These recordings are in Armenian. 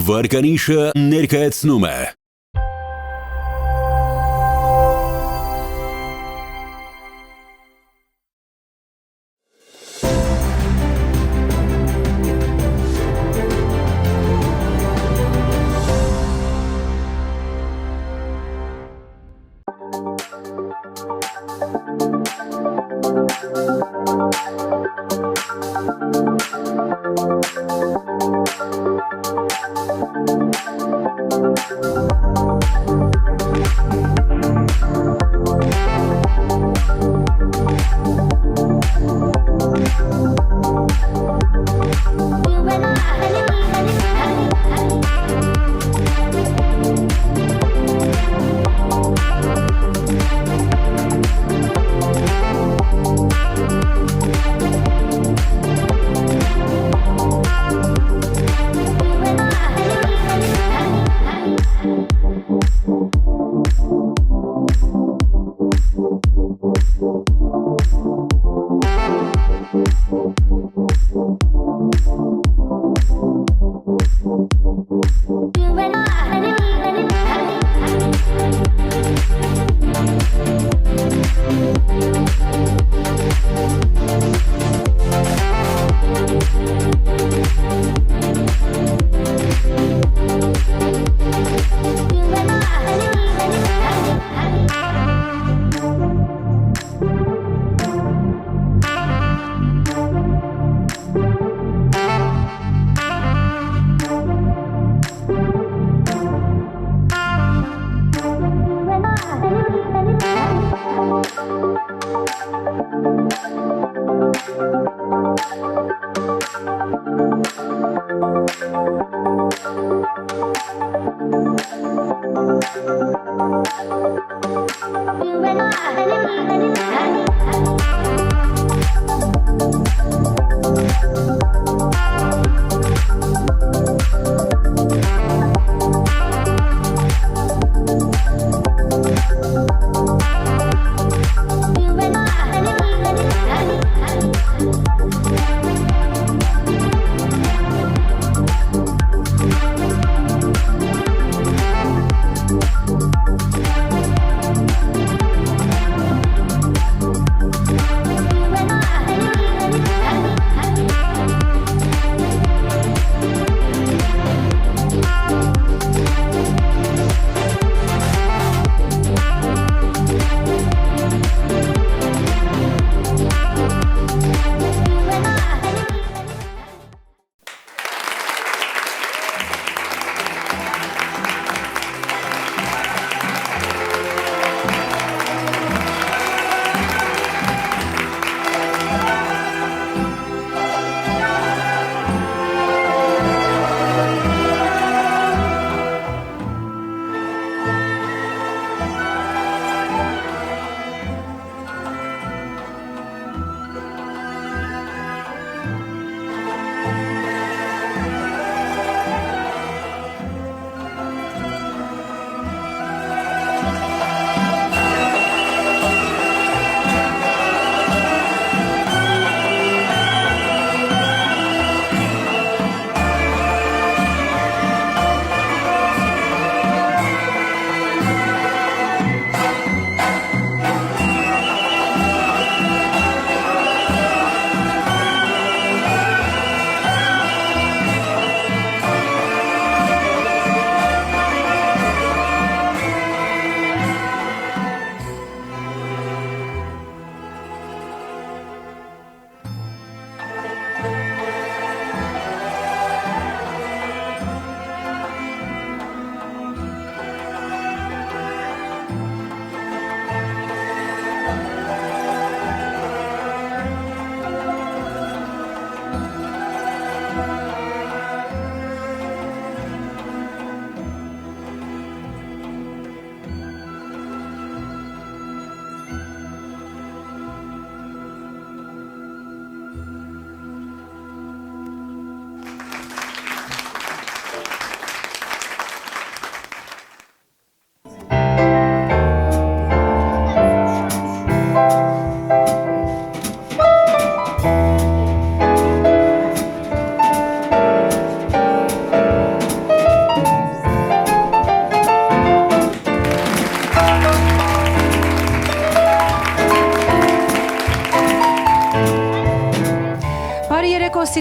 Վարկանիշը ներկայացնում է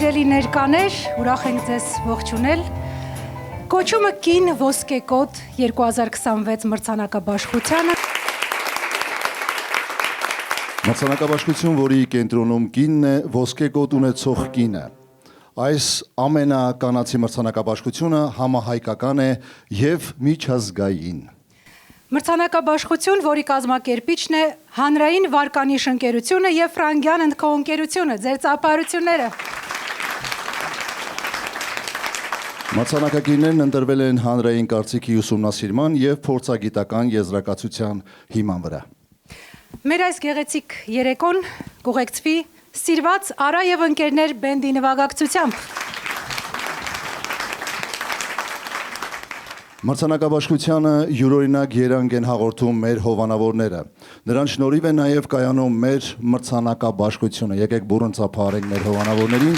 Սիրելի ներկաներ, ուրախ ենք ձեզ ողջունել։ Կոչումը կին ոսկեկոտ 2026 մրցանակաբաշխությանը։ Մրցանակաբաշխություն, որի կենտրոնում կինն է, ոսկեկոտ ունեցող կինը։ Այս ամենականացի մրցանակաբաշխությունը համահայկական է և միջազգային։ Մրցանակաբաշխություն, որի կազմակերպիչն է Հանրային վարկանիշ ընկերությունը և Ֆրանգյան & Քո ընկերությունը, ձեր ծափարությունները։ Մրցանակակիրներն ընտրվել են հանրային կարծիքի ուսումնասիրման և փորձագիտական եզրակացության հիման վրա։ Մեր այս գեղեցիկ երեկոն կուղեկցվի սիրված Արա և ընկերներ բենդի նվագակցությամբ։ Մրցանակաբաշխությանը յուրօրինակ երանգ են հաղորդում մեր հովանավորները։ Նրանց շնորհիվ է նաև կայանում մեր մրցանակաբաշխությունը։ Եկեք բուռն ծափահարենք մեր հովանավորներին,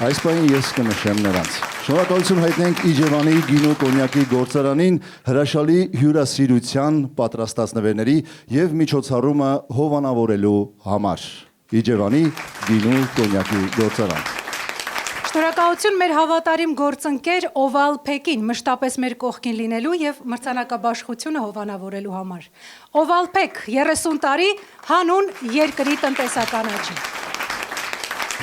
այս պահին ես կնշեմ նրանց։ Շնորհակալություն հայտնենք Իջևանի գինու կոնյակի գործարանին հրաշալի հյուրասիրության պատրաստած նվերների և միջոցառումը հովանավորելու համար։ Իջևանի գինու կոնյակի գործարան։ Շնորհակալություն մեր հավատարիմ գործընկեր Oval Pack-ին, մշտապես մեր կողքին լինելու և մրցանակաբաշխությունը հովանավորելու համար։ Oval Pack 30 տարի հանուն երկրի տնտեսական աճի։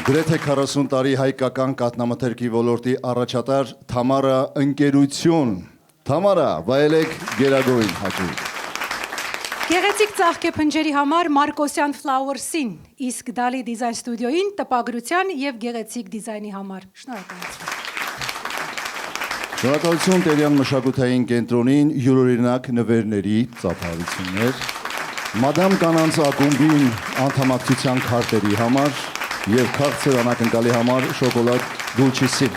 Գրեթե 40 տարի հայկական կաթնամթերքի ոլորտի առաջատար Թամարա ընկերություն։ Թամարա, վայելեք գերագույն հաճույք։ Գեղեցիկ ծաղկեփնջերի համար Մարկոսյան Flowers-ին, իսկ Դալի դիզայն ստուդիոյին տպագրության և գեղեցիկ դիզայնի համար։ Շնորհակալություն։ Շնորհակալություն Տերյան մշակութային կենտրոնին յուրօրինակ նվերների ծափահարություններ, Մադամ կանանց ակումբին անդամակցության քարտերի համար և քաղցր անակնկալի համար շոկոլադ Dulce-ին։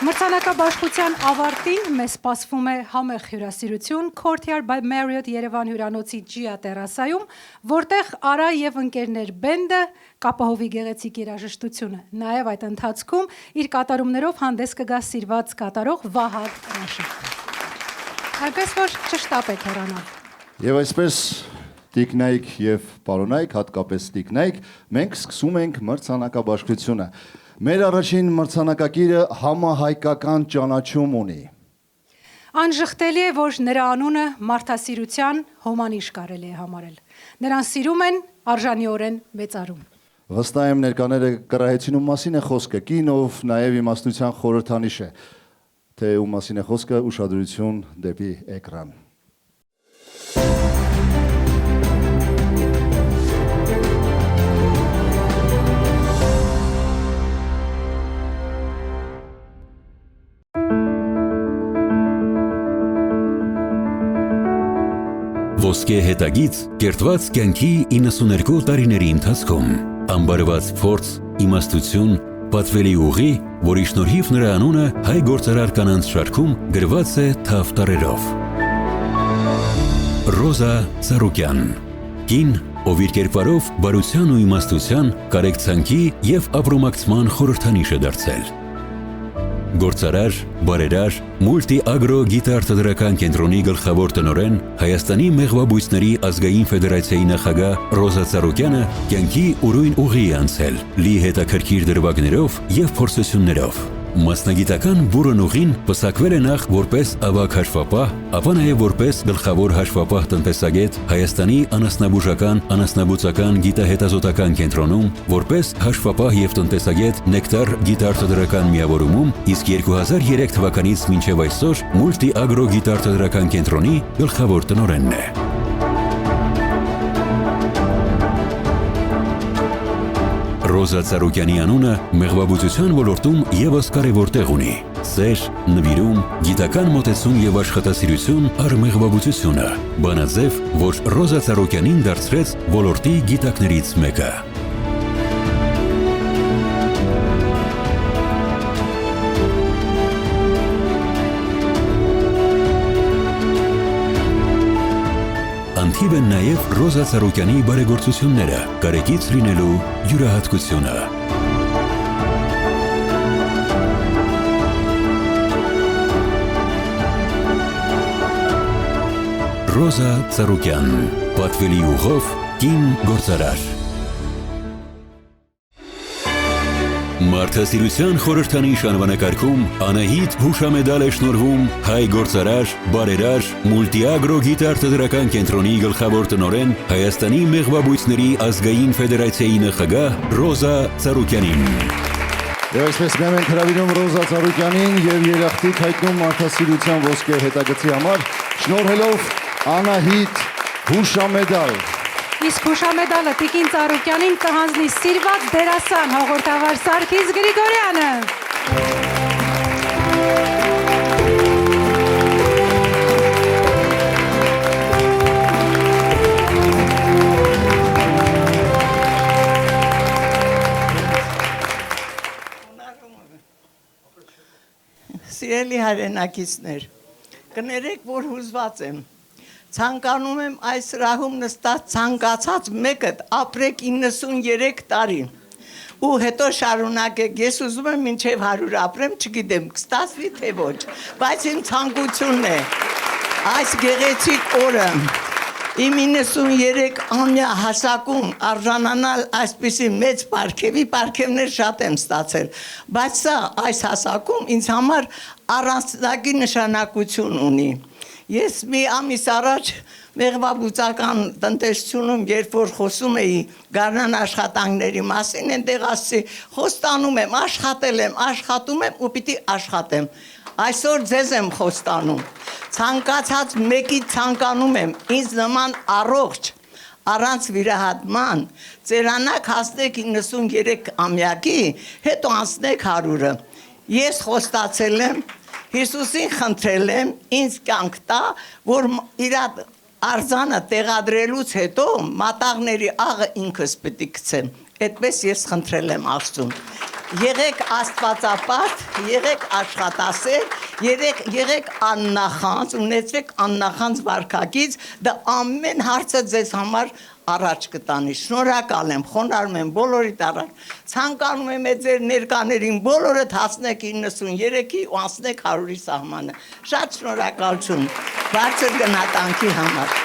Մրցանակաբաշխության ավարտին մեզ սպասվում է համեղ հյուրասիրություն Courtyard by Marriott Երևան հյուրանոցի Gia տերասայում, որտեղ Արա և ընկերներ բենդը կապահովի գեղեցիկ երաժշտությունը։ Նաև այդ ընթացքում իր կատարումներով հանդես կգա սիրված կատարող Վահագ Ռաշը։ Այնպես որ չշտապեք հեռանալ։ Եվ այսպես տիկնայք և պարոնայք, հատկապես տիկնայք, մենք սկսում ենք մրցանակաբաշխությունը։ Մեր առաջին մրցանակակիրը համահայկական ճանաչում ունի։ Անժխտելի է, որ նրա անունը մարդասիրության հոմանիշ կարելի է համարել։ Նրան սիրում են, արժանիորեն մեծարում։ Վստահ եմ ներկաները կռահեցին ում մասին է խոսքը, կին, ով նաև իմաստության խորհրդանիշ է, թե ում մասին է խոսքը, ուշադրություն դեպի էկրան։ Ոսկե հետագից կերտված կյանքի 92 տարիների ընթացքում ամբարված փորձ, իմաստություն, պատվելի ուղի, որի շնորհիվ նրա անունը հայ գործարար կանանց շարքում գրված է թավ տառերով։ Ռոզա Ծառուկյան, կին, ով իր կերպարով բարության ու իմաստության, կարեկցանքի և ապրոմակցման խորհրդանիշ է դարձել։ Գործարար, բարերար, մուլտի-ագրո գիտաարտադրական կենտրոնի գլխավոր տնօրեն, Հայաստանի մեղվաբույսների ազգային ֆեդերացիայի նախագահ Ռոզա Ծառուկյանը կյանքի ուրույն ուղի է անցել, լի հետաքրքիր դրվագներով և փորձություններով։ Մասնագիտական բուռն ուղին պսակվել է նախ որպես ավագ հաշվապահ, ապա նաև որպես գլխավոր հաշվապահ տնտեսագետ Հայաստանի անասնաբուժական անասնաբուծական գիտահետազոտական կենտրոնում, որպես հաշվապահ և տնտեսագետ Նեկտար գիտաարտադրական միավորումում, իսկ 2003 թվականից մինչև այսօր մուլտի-ագրո գիտաարտադրական կենտրոնի գլխավոր տնօրենն է։ Ռոզա Ծառուկյանի անունը մեղվաբուծության ոլորտում ևս կարևոր տեղ ունի։ Սեր, նվիրում, գիտական մոտեցում և աշխատասիրություն առ մեղվաբուծությունը, բանաձև, որ Ռոզա Ծառուկյանին դարձրեց ոլորտի գիտակներից մեկը։ Անթիվ են նաև Ռոզա Ծառուկյանի բարեգործությունները, կարեկից լինելու յուրահատկությունը։ Ռոզա Ծառուկյան, պատվելի ուղով կին գործարար։ Մարդասիրության խորհրդանիշ անվանակարգում Անահիտ հուշամեդալ է շնորհվում հայ գործարար, բարերար, Multiagro գիտաարտադրական կենտրոնի գլխավոր տնօրեն Հայաստանի մեղվաբույսների ազգային ֆեդերացիայի նախագահ Ռոզա Ծառուկյանին։ Եվ այսպես մենք ենք հրավիրում Ռոզա Ծառուկյանին եւ երախտիկ հայտնում մարդասիրության ոսկե հետագծի համար, շնորհելով Անահիտ հուշամեդալ։ Իսկ հուշամեդալը Տիկին Ծառուկյանին կհանձնի սիրված դերասան հաղորդավար Սարգիս Գրիգորյանը։ Սիրելի հայրենակիցներ, կներեք, որ հուզված եմ։ Ցանկանում եմ այս սրահում նստած ցանկացած մեկը ապրեք 93 տարի ու հետո շարունակեք։ Ես ուզում եմ մինչև 100 ապրեմ, չգիտեմ, կստացվի թե ոչ, բայց իմ ցանկությունն է այս գեղեցիկ օրը իմ 93-ամյա հասակում արժանանալ այսպիսի մեծ պարգևներ շատ եմ ստացել, բայց սա այս հասակում ինձ համար առանցքի նշանակություն ունի։ Ես մի ամիս առաջ մեղվաբուծական տնտեսությունում, երբ որ խոսում էի գարնան աշխատանքների մասին, այնտեղ ասեցի, խոստանում եմ, աշխատում եմ ու պիտի աշխատեմ։ Այսօր ձեզ եմ խոստանում, ցանկացած մեկի ցանկանում եմ, ինձ նման առողջ, առանց վիրահատման, ծերանակ հասնեք 93-ամյակի, հետո անցնեք 100-ը։ Ես խոստացել եմ, Հիսուսին խնդրել եմ, ինձ կյանք տա, որ իր արձանը տեղադրելուց հետո մատաղների աղը ինքս պիտի գցեմ։ Այդպես ես խնդրել եմ Աստծուն։ Եղեք աստվածապարտ, եղեք աշխատասեր, եղեք աննախանձ, ունեցեք աննախանձ վարքագիծ, դա ամեն հարցը ձեզ համար առաջ կտանի։ Շնորհակալ եմ, խոնարհում եմ բոլորիդ առաջ։ Ցանկանում եմ ձեր ներկաներին բոլորդ հասնեք 93-ի ու անցնեք 100-ի սահմանը։ Շատ շնորհակալություն բարձր գնահատանքի համար։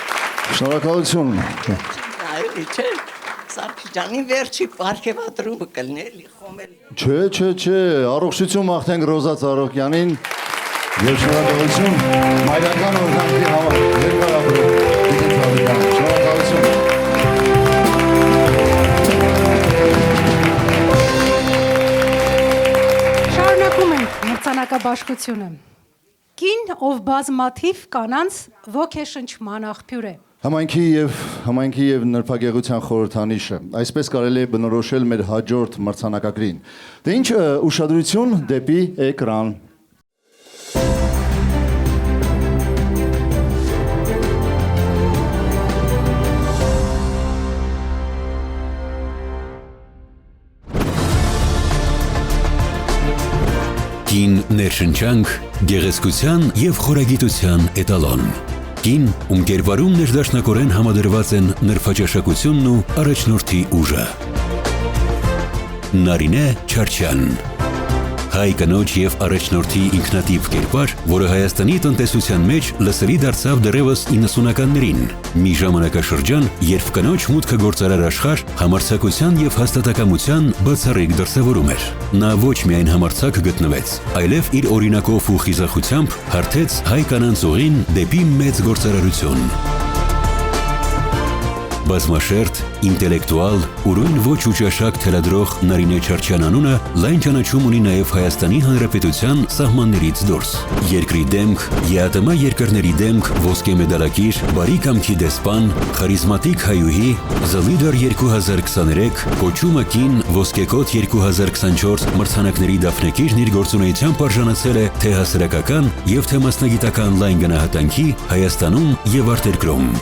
Շնորհակալություն։ Այո, չէ, Սարգիս ջանի վերջի պարգևատրումը կլինի, էլի խոմել։ Չէ, առողջություն մաղթենք Ռոզա Ծառուկյանին եւ շնորհակալություն մայրական օրհանքի համար։ Երկար ապրեք, Տիկին Ծառուկյան, շնորհակալություն։ Շարունակում ենք մրցանակաբաշխությունը։ Կին, ով բազմաթիվ կանանց ոգեշնչման աղբյուր է։ Համայնքի եւ նրբագեղության խորհրդանիշը։ Այսպես կարելի է բնորոշել մեր հաջորդ մրցանակագրին։ Դե ինչ ուշադրություն դեպի էկրան։ Կին ներշնչանք, գեղեցկության եւ խորագիտության էտալոն։ Կին, ում կերպարում ներդաշնակորեն համադրված են նրբաճաշակությունն ու առաջնորդի ուժը։ Նարինե Չարչյան, հայ կնոջ եւ առաջնորդի ինքնատիպ կերպար, որը Հայաստանի տնտեսության մեջ լսելի դարձավ դեռևս 90-ականներին, մի ժամանակաշրջան, երբ կնոջ մուտքը գործարար աշխարհ համարձակության եւ հաստատակամության բացառիկ դրսևորում էր։ Նա ոչ միայն համարձակ գտնվեց, այլև իր օրինակով ու խիզախությամբ հարթեց հայ կանանց ուղին դեպի մեծ գործարարություն։ Բազմաշերտ, ինտելեկտուալ, ուրույն ոչ ու ճաշակ թելադրող Նարինե Չարչյան անունը լայն ճանաչում ունի նաև Հայաստանի Հանրապետության սահմաններից դուրս։ Երկրի դեմք, ԵԱՏՄ երկրների դեմք, ոսկե մեդալակիր, բարի կամքի դեսպան, խարիզմատիկ հայուհի, The Leader 2023, կոչումը կին, ոսկեկոտ 2024 մրցանակների դափնեկիրն իր գործունեությամբ արժանացել է թե հասարակական եւ թե մասնագիտական լայն գնահատանքի Հայաստանում եւ արտերկրում։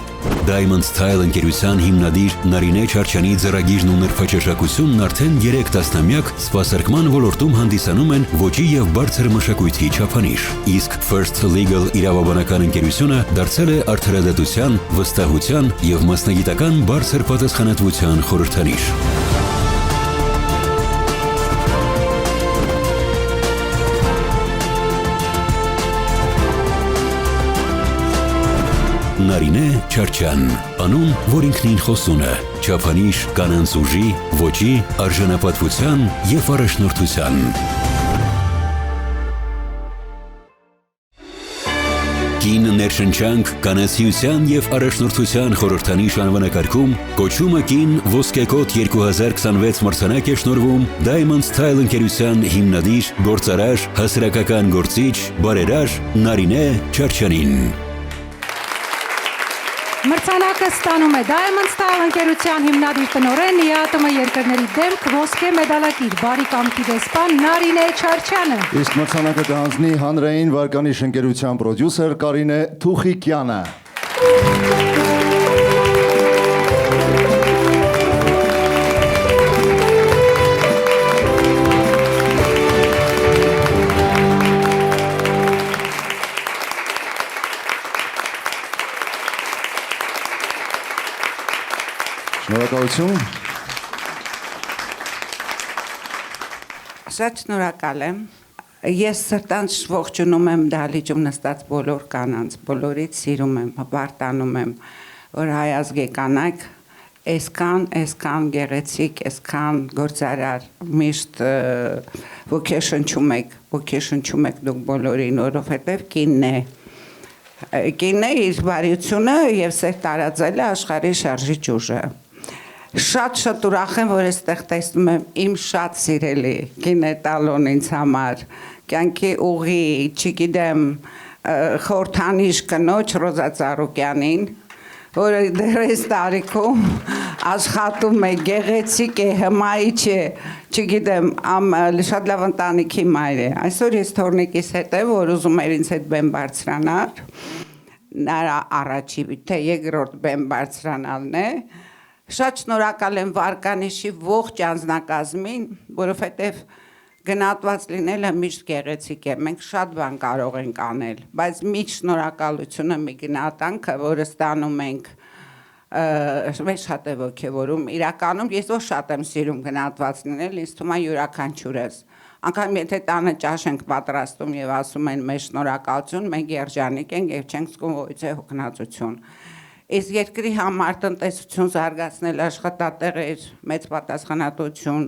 Diamond Style ընկերության հիմնադիր Նարինե Չարչյանի ձեռագիրն ու նրբաճաշակությունն արդեն 3 տասնամյակ սպասարկման ոլորտում հանդիսանում են ոճի եւ բարձր մշակույթի չափանիշ, իսկ First Legal իրավաբանական ընկերությունը դարձել է արդարադատության, վստահության եւ մասնագիտական բարձր պատասխանատվության խորհրդանիշ։ Նարինե Չարչյան, անուն, որ ինքնին խոսուն է, չափանիշ կանանց ուժի, ոճի, արժանապատվության և առաջնորդության։ Կին ներշնչանք կանացիության և առաջնորդության խորհրդանիշ անվանակարգում կոչումը կին ոսկեկոտ 2026 մրցանակ է շնորհվում Diamond Style ընկերության հիմնադիր, գործարար, հասարակական գործիչ, բարերար Նարինե Չարչյանին։ Մրցանակը ստանում է Diamond Style ընկերության հիմնադիր տնօրեն ԵԱՏՄ երկրների դեմք ոսկե մեդալակիր բարի կամքի դեսպան Նարինե Չարչյանը։ Իսկ մրցանակը կհանձնի հանրային վարկանիշ ընկերության պրոդյուսեր Կարինե Թուխիկյանը։ Շնորհակալություն։ Շատ շնորհակալ եմ։ Ես սրտանց ողջունում եմ դահլիճում նստած բոլոր կանանց, բոլորից սիրում եմ, հպարտանում եմ, որ հայ ազգի կանայք այսքան գեղեցիկ, այսքան գործարար, միշտ ոգեշնչում եք դուք բոլորին, որովհետև կինն է իր բարիությունը և սեր տարածել է աշխարհի շարժիչ ուժը։ Շատ ուրախ եմ, որ այստեղ տեսնում եմ իմ շատ սիրելի կինետալոն ինձ համար, կյանքի ուղի, չգիտեմ, խորհրդանիշ կնոջ Ռոզա Ծառուկյանին, որը դեռ այս տարիքում աշխատում է, գեղեցիկ է, հմայիչ է, չգիտեմ, շատ լավ ընտանիքի մայր է։ Այսօր ես թորնիկիս հետ եմ, որ ուզում էր ինձ հետ բեմ բարձրանալ, նրա առաջի, թե երկրորդ բեմ բարձրանալն է։ Շատ շնորհակալ եմ վարկանիշի ողջ անձնակազմին, որովհետև գնահատված լինելը միշտ գեղեցիկ է, մենք շատ բան կարող ենք անել, բայց միշտ շնորհակալությունը մի գնահատանքը, որը ստանում ենք, մեզ շատ է ոգևորում, իրականում ես ոչ շատ եմ սիրում գնահատված լինել, ինձ թվում է յուրաքանչյուրս, անգամ եթե տանը ճաշ ենք պատրաստում և ասում են մեզ շնորհակալություն, մենք երջանիկ ենք և չենք զգում ոյցե հոգնածություն։ Իսկ երկրի համար տնտեսություն զարգացնել աշխատատեղեր, մեծ պատասխանատվություն,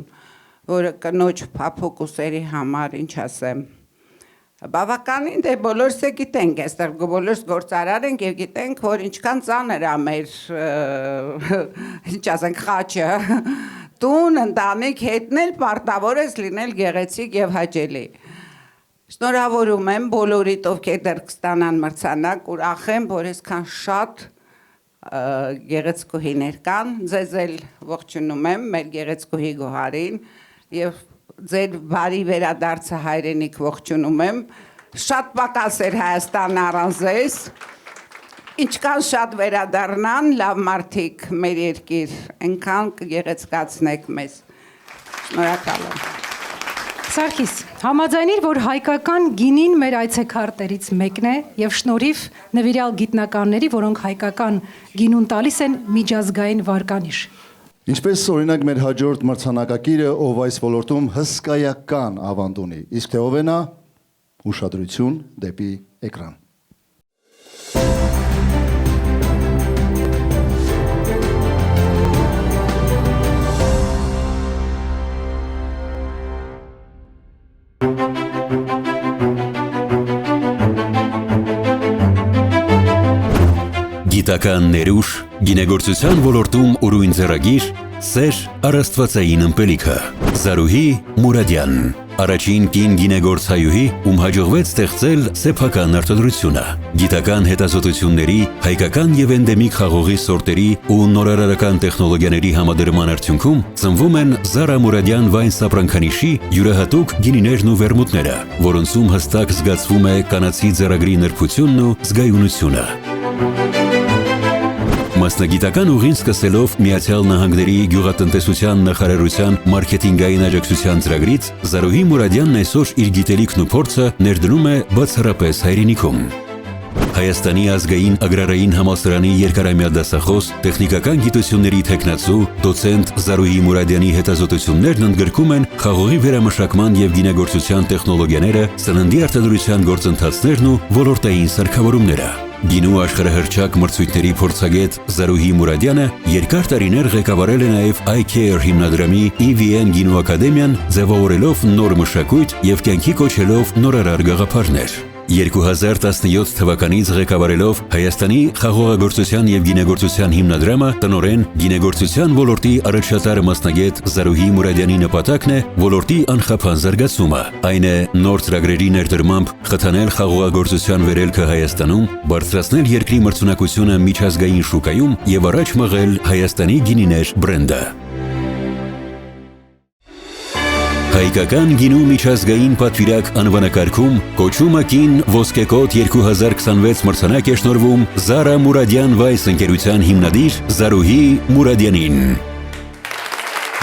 որը կնոջ փափուկ ուսերի համար, ինչ ասեմ, բավականին դե բոլորս է գիտենք, այստեղ բոլորս գործարար ենք և գիտենք, որ ինչքան ծանր է մեր, ինչ ասենք, խաչը, տուն, ընտանիք հետնել, պարտավոր ես լինել գեղեցիկ և հաճելի։ Շնորհավորում եմ բոլորիդ, ովքեր դեռ կստանան մրցանակ, ուրախ եմ, որ այսքան շատ գեղեցկուհիներ կան, ձեզ էլ ողջունում եմ, մեր գեղեցկուհի Գոհարին և ձեր բարի վերադարձը հայրենիք ողջունում եմ, շատ պակաս էր Հայաստան առանց ձեզ, ինչքան շատ վերադառնան լավ մարդիկ մեր երկիր, այնքան կգեղեցկացնեք մեզ, շնորհակալ եմ։ Սարգիս, համաձայնիր, որ հայկական գինին մեր այցեքարտերից մեկն է և շնորհիվ նվիրյալ գիտնականների, որոնք հայկական գինուն տալիս են միջազգային վարկանիշ։ Ինչպես օրինակ մեր հաջորդ մրցանակակիրը, ով այս ոլորտում հսկայական ավանդ ունի, իսկ թե ով է նա, ուշադրություն դեպի էկրան։ Գիտական ներուժ, գինեգործության ոլորտում ուրույն ձեռագիր, սեր առաստվածային ըմպելիքը, Զարուհի Մուրադյան, առաջին կին գինեգործ հայուհի, ում հաջողվեց ստեղծել սեփական արտադրությունը, գիտական հետազոտությունների, հայկական և էնդեմիկ խաղողի սորտերի ու նորարարական տեխնոլոգիաների համադրման արդյունքում ծնվում են Զարա Մուրադյան վայն սապրանքանիշի յուրահատուկ գինիներն ու վերմուտները, որոնցում հստակ զգացվում է կանացի ձեռագրի նրբությունն ու զգայունությունը։ Մասնագիտական ուղին սկսելով Միացյալ Նահանգների գյուղատնտեսության նախարարության մարքեթինգային աջակցության ծրագրից, Զարուհի Մուրադյանն այսօր իր գիտելիքն ու փորձը ներդնում է բացառապես հայրենիքում։ Հայաստանի ազգային ագրարային համալսարանի երկարամյա դասախոս, տեխնիկական գիտությունների թեկնածու, դոցենտ Զարուհի Մուրադյանի հետազոտություններն ընդգրկում են խաղողի վերամշակման և գինեգործության տեխնոլոգիաները, սննդի արտադրության գործընթացներն ու ոլորտային սարքավորումները։ Գինու աշխարհահռչակ մրցույթների փորձագետ Զարուհի Մուրադյանը երկար տարիներ ղեկավարել է նաև iCare հիմնադրամի EVN գինու ակադեմիան, ձևավորելով նոր մշակույթ եւ կյանքի կոչելով նորարար գաղափարներ։ 2017 թվականից ղեկավարելով Հայաստանի խաղողագործության եւ գինեգործության հիմնադրամը, տնօրեն գինեգործության ոլորտի առաջատար մասնագետ Զարուհի Մուրադյանի նպատակն է ոլորտի անխափան զարգացումը։ Այն է նոր ծրագրերի ներդրմամբ խթանել խաղողագործության վերելքը Հայաստանում, բարձրացնել երկրի մրցունակությունը միջազգային շուկայում եւ առաջ մղել Հայաստանի գինիներ բրենդը։ Հայկական գինու միջազգային պատվիրակ անվանակարգում կոչումը կին ոսկեկոտ 2026 մրցանակ է շնորհվում Զարա Մուրադյան Վայս ընկերության հիմնադիր Զարուհի Մուրադյանին։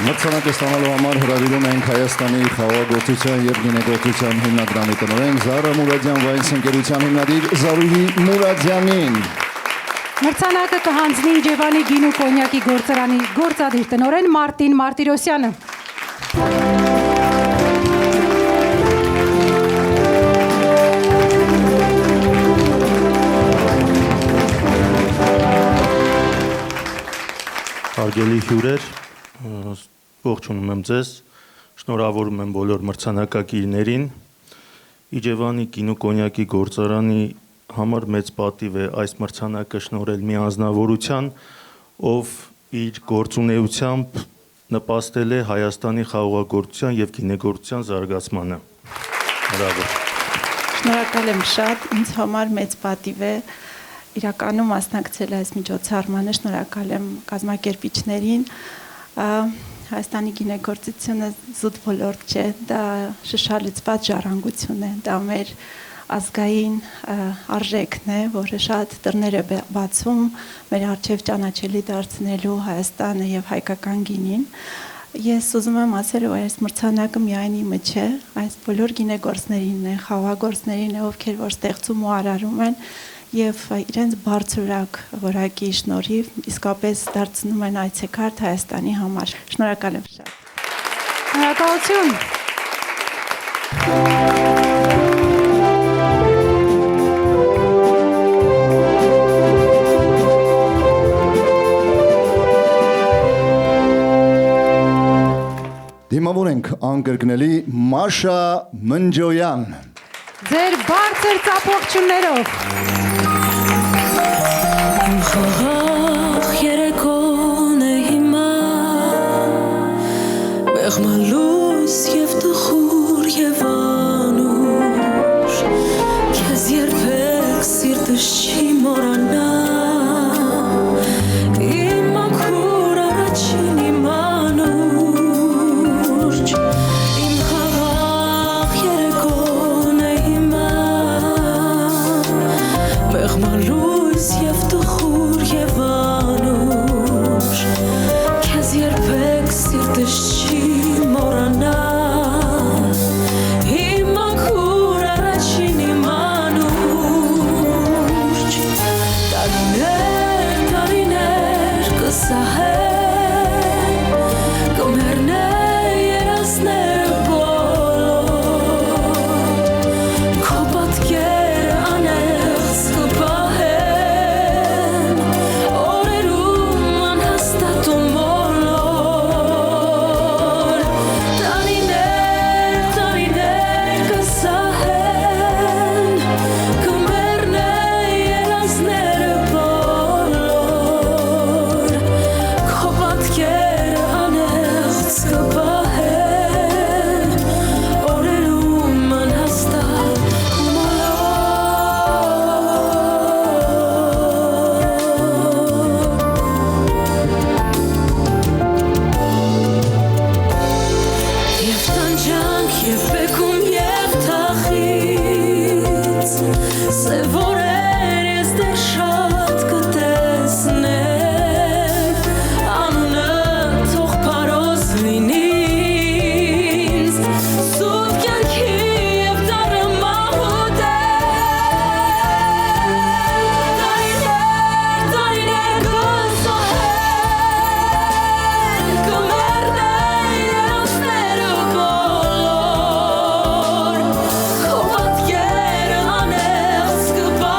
Մրցանակը ստանալու համար հրավիրում ենք Հայաստանի խաղողագործության եւ գինեգործության հիմնադրամի տնօրեն Զարա Մուրադյան Վայս ընկերության հիմնադիր Զարուհի Մուրադյանին։ Մրցանակը կհանձնի Իջևանի գինու կոնյակի գործարանի գործադիր տնօրեն Մարտին Մարտիրոսյանը։ Հարգելի հյուրեր, ողջունում եմ ձեզ, շնորհավորում եմ բոլոր մրցանակակիրներին։ Իջևանի գինու կոնյակի գործարանի համար մեծ պատիվ է այս մրցանակը շնորհել մի անձնավորության, ով իր գործունեությամբ նպաստել է Հայաստանի խաղողագործության եւ գինեգործության զարգացմանը։ Բրավո։ Շնորհակալ եմ շատ, ինձ համար մեծ պատիվ է իրականում մասնակցել այս միջոցառմանը, շնորհակալ եմ կազմակերպիչներին։ Հայաստանի գինեգործությունը զուտ ոլորտ չէ, դա շշալցված ժառանգություն է, դա մեր ազգային արժեքն է, որը շատ դռներ է բացում մեր առջև ճանաչելի դարձնելու Հայաստանը եւ հայկական գինին։ Ես ուզում եմ ասել, որ այս մրցանակը միայն իմը չէ, այս բոլոր գինեգործներին է, խաղողագործներին է, ովքեր որ ստեղծում ու արարում են եւ իրենց բարձրորակ որակի շնորհիվ իսկապես դարձնում են այցեքարտ Հայաստանի համար։ Շնորհակալ եմ շատ։ Շնորհակալություն։ Դիմավոր ենք անկրկնելի Մաշա Մնջոյան։ Ձեր բարձր ծափողջուններով։ Խաղաղ երեկոն է հիմա, մեղմալույս և տխուր և անուշ, քեզ երբեք սիրտս չի մոռանա, իմ մաքուր առաջին իմ անուշ, իմ խաղաղ երեկոն է հիմա, մեղմալույս և տխուր և անուշ, քեզ երբեք սիրտս չի մոռանա, իմ մաքուր առաջին իմ անուշ, տարիներ, տարիներ կսահեն, կմեռնեն երազները բոլոր, քո պատկերը անեղծ կպահեն, օրերում անհաստատ ու մոլոր, տարիներ, տարիներ կսահեն, կմեռնեն երազները բոլոր, քո պատկերը անեղծ կպահեն, օրերում անհաստատ ու Եվ տանջանք, և բեկում, և թախից, սև օրեր ես դեռ շատ կտեսնեմ, անունը թող պարոզ լինի ինձ, սուտ կյանքի և դառը մահուտեմ, տարիներ, տարիներ կսահեն, կմեռնեն երազները բոլոր, քո պատկերը անեղծ կպահեն,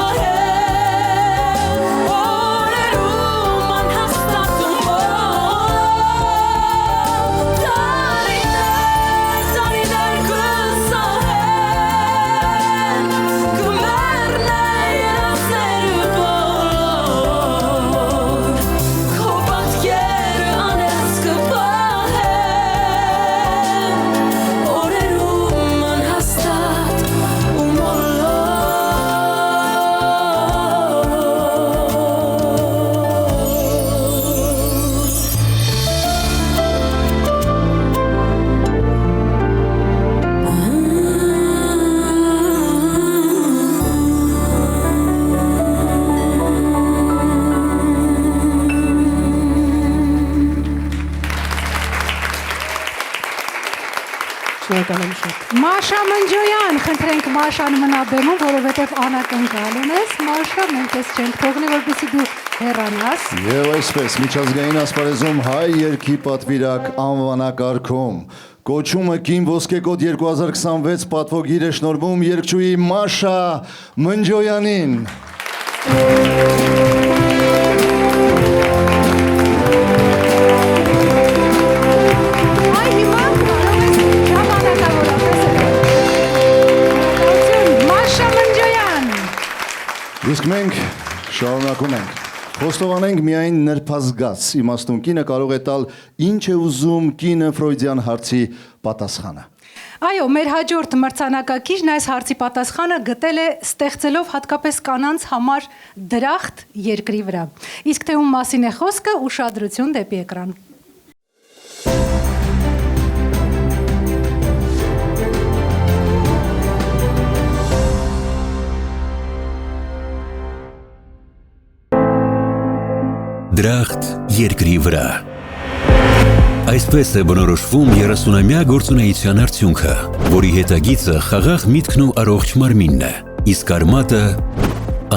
Շնորհակալ եմ շատ։ Մաշա Մնջոյան, խնդրենք Մաշան մնա բեմում, որովհետև անակնկալում ես։ Մաշա, մենք ես չենք թողնի, որպեսզի դու հեռանաս։ Եվ այսպես միջազգային ասպարեզում հայ երգի պատվիրակ անվանակարգում կոչումը Կին ոսկեկոտ 2026 պատվոգիր է շնորհվում երգչուհի Մաշա Մնջոյանին։ Իսկ մենք շարունակում ենք։ Խոստովանենք միայն նրբազգաց իմաստուն կինը կարող է տալ ինչ է ուզում կինը Ֆրոյդյան հարցի պատասխանը։ Այո, մեր հաջորդ մրցանակակիրն այս հարցի պատասխանը գտել է ստեղծելով հատկապես կանանց համար դրախտ երկրի վրա։ Իսկ թե ում մասին է խոսքը, ուշադրություն դեպի էկրան։ Դրախտ երկրի վրա։ Այսպես է բնորոշվում 30-ամյա գործունեության արդյունքը, որի հետագիծը խաղաղ միտքն ու առողջ մարմինն է, իսկ արմատը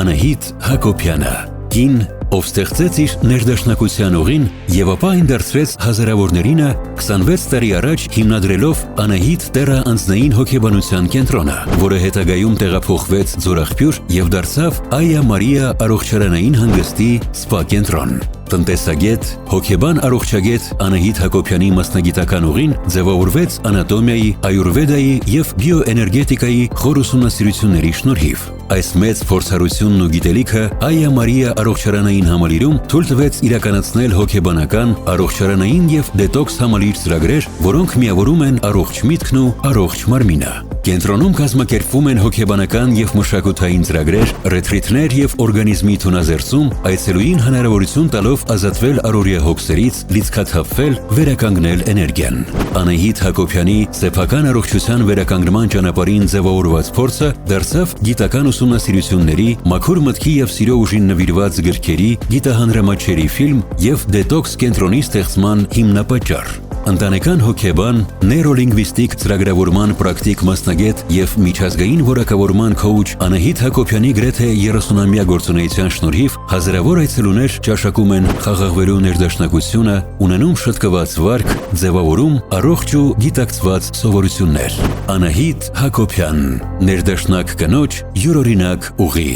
Անահիտ Հակոբյանը, կին, ով ստեղծեց իր ներդաշնակության ուղին եւ ապա այն դարձրեց հազարավորներինը 26 տարի առաջ հիմնադրելով Անահիտ Տերաանձնային հոգեբանության կենտրոնը, որը հետագայում տեղափոխվեց Ձորախբյուր եւ դարձավ Այա Մարիա առողջարանային հանգստի սպա կենտրոն։ Տնտեսագետ, հոգեբան առողջագետ Անահիտ Հակոբյանի մասնագիտական ուղին ձևավորվեց անատոմիայի, այուրվեդայի եւ բիոէներգետիկայի խոր ուսումնասիրությունների շնորհիվ։ Այս մեծ փորձառությունն ու գիտելիքը Այա Մարիա առողջարանային համալիրում թույլ տվեց իրականացնել հոգեբանական, առողջարանային եւ դետոքս համալիր ծրագրեր, որոնք միավորում են առողջ միտքն ու առողջ մարմինը։ Կենտրոնում կազմակերպվում են հոգեբանական եւ մշակութային ծրագրեր, ռետրիթներ եւ օրգանիզմի թունազերծում, այցելուին հնարավորություն տալով ազատվել առօրյա հոգսերից, լիցքաթափվել, վերականգնել էներգիան։ Անահիտ Հակոբյանի սեփական առողջության վերականգնման ճանապարհին ձևավորված փորձը դարձավ գիտական ուսումնասիրությունների, մաքուր մտքի եւ սիրո ուժին նվիրված գրքերի, գիտահանրամատչերի ֆիլմ եւ դետոքս կենտրոնի ստեղծման հիմնապատճառ։ Ընտանեկան հոգեբան, նեյրոլինգվիստիկ ծրագրավորման պրակտիկ մասնագետ եւ միջազգային որակավորման քոուչ Անահիտ Հակոբյանի գրեթե 30-ամյա գործունեության շնորհիվ հազարավոր այցելուներ ճաշակում են խաղաղվելու ներդաշնակությունը, ունենում շտկված վարք, ձևավորում առողջ ու գիտակցված սովորություններ։ Անահիտ Հակոբյան, ներդաշնակ կնոջ յուրօրինակ ուղի։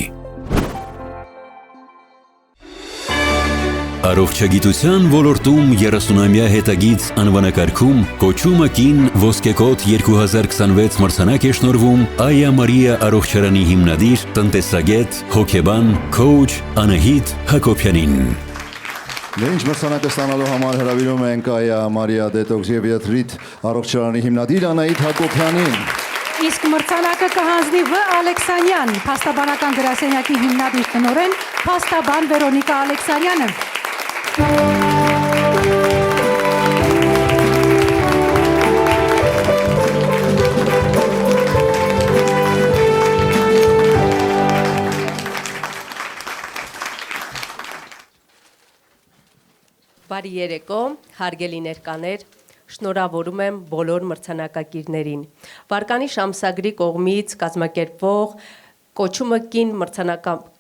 Առողջագիտության ոլորտում 30-ամյա հետագիծ անվանակարգում կոչումը Կին ոսկեկոտ 2026 մրցանակ է շնորհվում Այա Մարիա առողջարանի հիմնադիր, տնտեսագետ, հոգեբան, քոուչ Անահիտ Հակոբյանին։ Մենք մրցանակը ստանալու համար հրավիրում ենք Այա Մարիա դետոքս եւ ռետրիթ առողջարանի հիմնադիր Անահիտ Հակոբյանին։ Իսկ մրցանակը կհանձնի Վ. Ալեքսանյան, փաստաբանական գրասենյակի հիմնադիր տնօրեն, փաստաբան Վերոնիկա Ալեքսանյանը։ Բարի երեկո, հարգելի ներկաներ, շնորհավորում եմ բոլոր մրցանակակիրներին։ Վարկանիշ ամսագրի կողմից կազմակերպվող կոչումը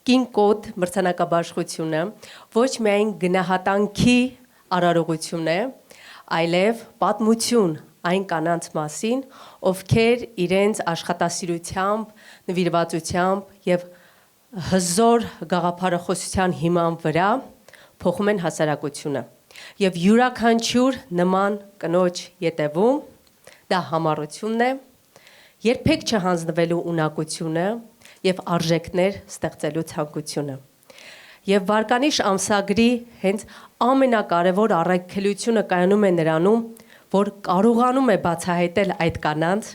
Կին կոդ մրցանակաբաշխությունը ոչ միայն գնահատանքի արարողություն է, այլև պատմություն այն կանանց մասին, ովքեր իրենց աշխատասիրությամբ, նվիրվածությամբ եւ հզոր գաղափարախոսության հիման վրա փոխում են հասարակությունը։ Եվ յուրաքանչյուր նման կնոջ ետևում դա համառությունն է, երբեք չհանձնվելու ունակությունը եւ արժեքներ ստեղծելու ցանկությունը։ Եվ վարկանիշ ամսագրի հենց ամենակարևոր առաքելությունը կայանում է նրանում, որ կարողանում է բացահայտել այդ կանանց,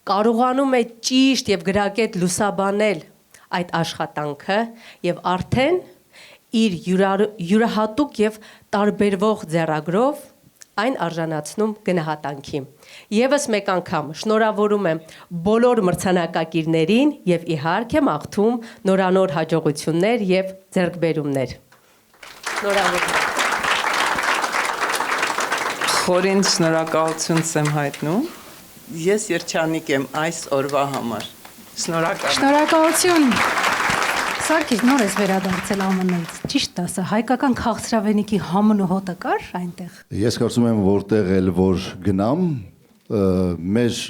կարողանում է ճիշտ եւ գրագետ լուսաբանել այդ աշխատանքը եւ արդեն իր յուրահատուկ եւ տարբերվող ձեռագրով այն արժանացնում գնահատանքի։ Եվս մեկ անգամ շնորհավորում եմ բոլոր մրցանակակիրներին եւ իհարկե մաղթում նորանոր հաջողություններ եւ ձեռքբերումներ։ Շնորհավորում։ Խորին շնորհակալություն եմ հայտնում Ես երջանիկ եմ այս օրվա համար։ Շնորհակալ։ Շնորհակալություն։ Սարգիս նոր ես վերադարձել ԱՄՆ-ից։ Ճիշտ ասա, հայկական քաղցրավենիքի համն ու հոտը կար այնտեղ։ Ես կարծում եմ, որտեղ էլ որ գնամ, մեր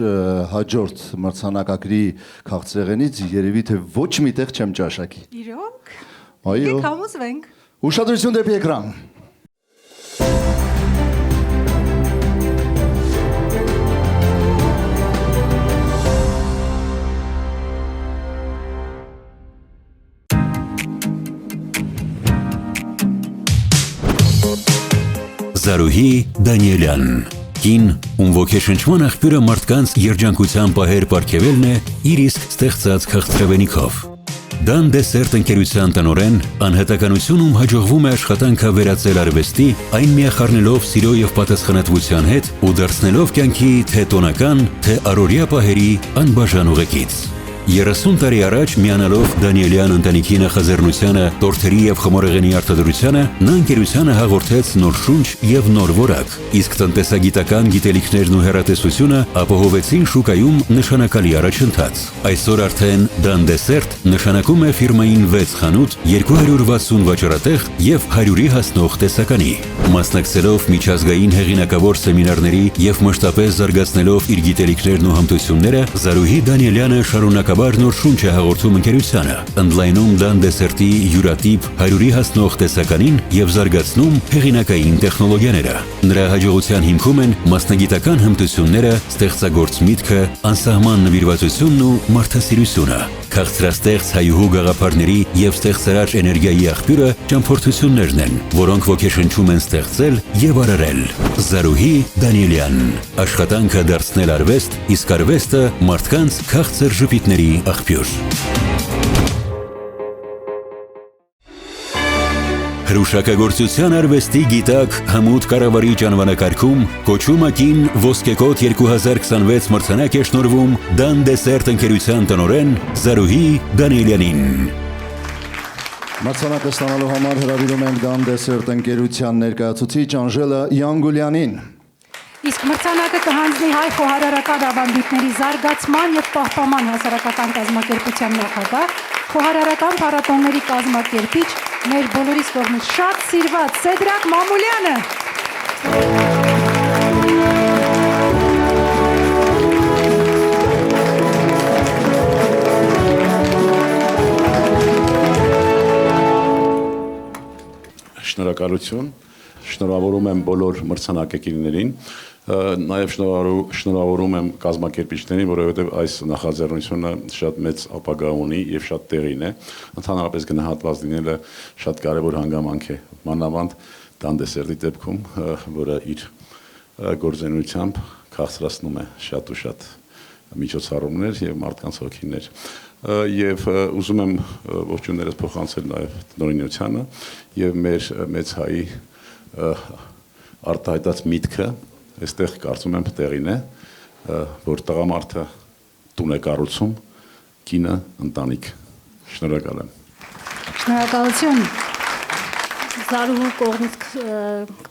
հաջորդ մրցանակակրի քաղցրեղենից երևի թե ոչ միտեղ չեմ ճաշակի։ Իրոք։ Այո։ Դե համոզվենք։ Ուշադրություն դեպի էկրան։ Զարուհի Դանիելյան Կին, ում ոգեշնչման աղբյուրը մարդկանց երջանկության պահեր պարգևելն է իր իսկ ստեղծած քաղցրավենիքով։ Դան դեսերտ ընկերության տնօրեն, անհատականությունում հաջողվում է աշխատանքը վերածել արվեստի, այն միախառնելով սիրո եւ պատասխանատվության հետ ու դարձնելով կյանքի թե տոնական, թե առօրյա պահերի անբաժան ուղեկից։ 30 տարի առաջ միանալով Դանիելյան ընտանիքի նախաձեռնությանը, տորթերի եւ խմորեղենի արտադրությանը, նա ընկերությանը հաղորդեց նոր շունչ եւ նոր որակ, իսկ տնտեսագիտական գիտելիքներն ու հեռատեսությունը ապահովեցին շուկայում նշանակալի առաջընթաց։ Այսօր արդեն Դան դեսերտ նշանակում է ֆիրմային 6 խանութ, 260 վաճառատեղ եւ 100-ի հասնող տեսականի։ Մասնակցելով միջազգային հեղինակավոր սեմինարների եւ մշտապես զարգացնելով իր գիտելիքներն ու հմտությունները, Զարուհի Դանիելյանը շարունակաբար նոր շունչ է հաղորդում ընկերությանը, ընդլայնում Դան դեսերտի յուրատիպ 100-ի հասնող տեսականին եւ զարգացնում հեղինակային տեխնոլոգիաները։ Նրա հաջողության հիմքում են մասնագիտական հմտությունները, ստեղծագործ միտքը, անսահման նվիրվածությունն ու մարդասիրությունը։ Քաղցրաստեղծ հայուհու գաղափարների եւ ստեղծարար էներգիայի աղբյուրը ճամփորդություններն են, որոնք ոգեշնչում են ստեղծել եւ արարել։ Զարուհի Դանիելյան, աշխատանքը դարձնել արվեստ, իսկ արվեստը մարդկանց քաղցր ժպիտների աղբյուր։ Հրուշակագործության արվեստի գիտակ հմուտ կառավարիչ անվանակարգում կոչումը կին ոսկեկոտ 2026 մրցանակ է շնորհվում Դան դեսերտ ընկերության տնօրեն Զարուհի Դանիելյանին։ Մրցանակը ստանալու համար հրավիրում ենք Դան դեսերտ ընկերության ներկայացուցիչ Անժելա Յանգուլյանին։ Իսկ մրցանակը կհանձնի հայ խոհարարական ավանդույթների զարգացման եւ պահպանման հասարակական կազմակերպության նախագահ, խոհարարական փառատոների կազմակերպիչ, մեր բոլորիս կողմից շատ սիրված Սեդրակ Մամուլյանը։ Շնորհակալություն, շնորհավորում եմ բոլոր մրցանակակիրներին, նաև շնորհավորում եմ կազմակերպիչներին, որովհետև այս նախաձեռնությունը շատ մեծ ապագա ունի եւ շատ տեղին է, ընդհանրապես գնահատված լինելը շատ կարեւոր հանգամանք է, մանավանդ Դան դեսերտի դեպքում, որը իր գործունեությամբ քաղցրացնում է շատ ու շատ միջոցառումներ եւ մարդկանց հոգիներ։ Եվ ուզում եմ ողջույններս փոխանցել նաև տնօրինությանը եւ մեր մեծ հայի արտահայտած միտքը, այստեղ կարծում եմ տեղին է, որ տղամարդը տուն է կառուցում, կինը ընտանիք։ Շնորհակալ եմ։ Շնորհակալություն։ Զարուհու կողմից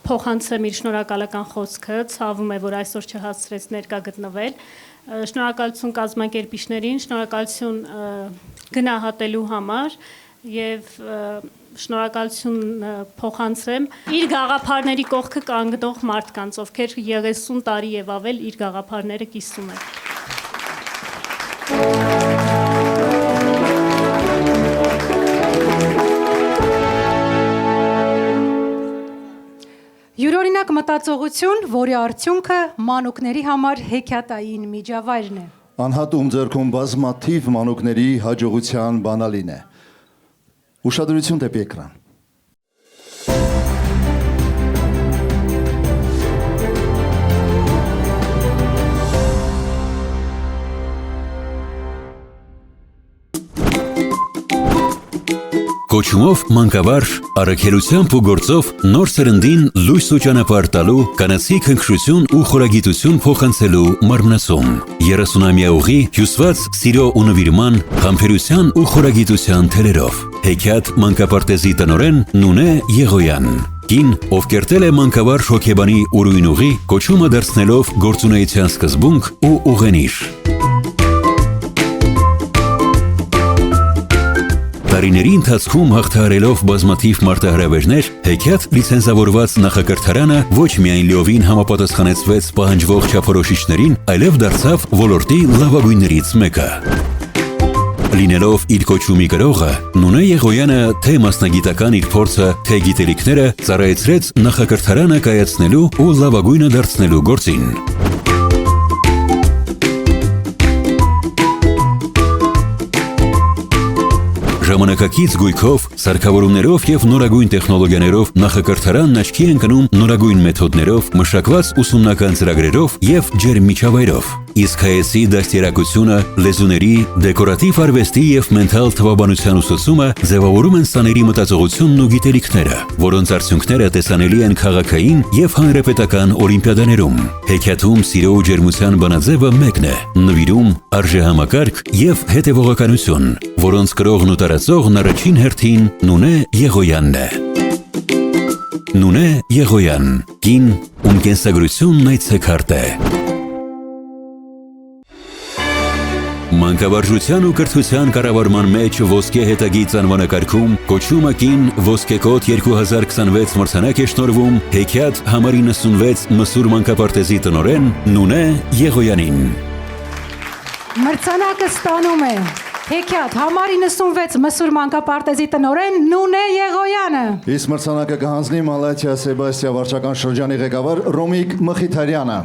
փոխանցեմ իր շնորհակալական խոսքը, ցավում է, որ այսօր չհասցրեց ներկա գտնվել։ Շնորհակալություն կազմակերպիչներին, շնորհակալություն գնահատելու համար եւ շնորհակալություն փոխանցեմ իր գաղափարների կողքը կանգնող մարդկանց, ովքեր 30 տարի եւ ավել իր գաղափարները կիսում են։ Յուրօրինակ մտածողություն, որի արդյունքը մանուկների համար հեքիաթային միջավայրն է։ Անհատում ձեռքում բազմաթիվ մանուկների հաջողության բանալին է։ Ուշադրություն դեպի էկրան։ Կոչումով մանկավարժ, առաքելությամբ ու գործով նոր սերնդին լույս ու ճանապարհ տալու, կանացի քնքշություն ու խորագիտություն փոխանցելու մարմնասում։ 30-ամյա ուղի հյուսված սիրո ու նվիրման, համբերության ու խորագիտության թելերով։ Հեքիաթ մանկապարտեզի տնօրեն Նունե Եղոյան։ Կին, ով կերտել է մանկավարժ հոգեբանի ուրույն ուղի, կոչումը դարձնելով գործունեության սկզբունք ու ուղենիշ։ Տարիների ընթացքում հաղթահարելով բազմաթիվ մարտահրավերներ, հեքիաթ լիցենզավորված նախակրթարանը ոչ միայն լիովին համապատասխանեցվեց պահանջվող չափորոշիչներին, այլև դարձավ ոլորտի լավագույններից մեկը։ Լինելով իր կոչումի գրողը, Նունե Եղոյանը թե մասնագիտական իր փորձը, թե գիտելիքները ծառայեցրեց նախակրթարանը կայացնելու ու լավագույնը դարձնելու գործին։ Ժամանակակից գույքով, սարքավորումներով եւ նորագույն տեխնոլոգիաներով նախակրթարանն աչքի է ընկնում նորագույն մեթոդներով, մշակված ուսումնական ծրագրերով եւ ջերմմիջավայրով։ Իսկ հայեցի դաստիարակությունը, լեզուների, դեկորատիվ արվեստի եւ մենթալ թվաբանության ուսուցումը ձևավորում են սաների մտածողությունն ու գիտելիքները, որոնց արդյունքները տեսանելի են քաղաքային եւ հանրապետական օլիմպիադաներում։ Հեքիաթում սիրո ու ջերմության բանաձևը մեկն է՝ նվիրում, արժեհամակարգ եւ հետեւողականություն, որոնց կրողն ու տարածողն առաջին հերթին Նունե Եղոյանն է։ Նունե Եղոյան, կին, ում կենսագրությունն այցեքարտ է։ Մանկավարժության ու կրթության կառավարման մեջ ոսկե հետագիծ անվանակարգում կոչումը կին ոսկեկոտ 2026 մրցանակ է շնորհվում հեքիաթ համար 96 մսուր մանկապարտեզի տնօրեն Նունե Եղոյանին։ Մրցանակը ստանում է հեքիաթ համար 96 մսուր մանկապարտեզի տնօրեն Նունե Եղոյանը։ Իսկ մրցանակը կհանձնի Մալաթիա Սեբաստիա վարչական շրջանի ղեկավար Ռոմիկ Մխիթարյանը։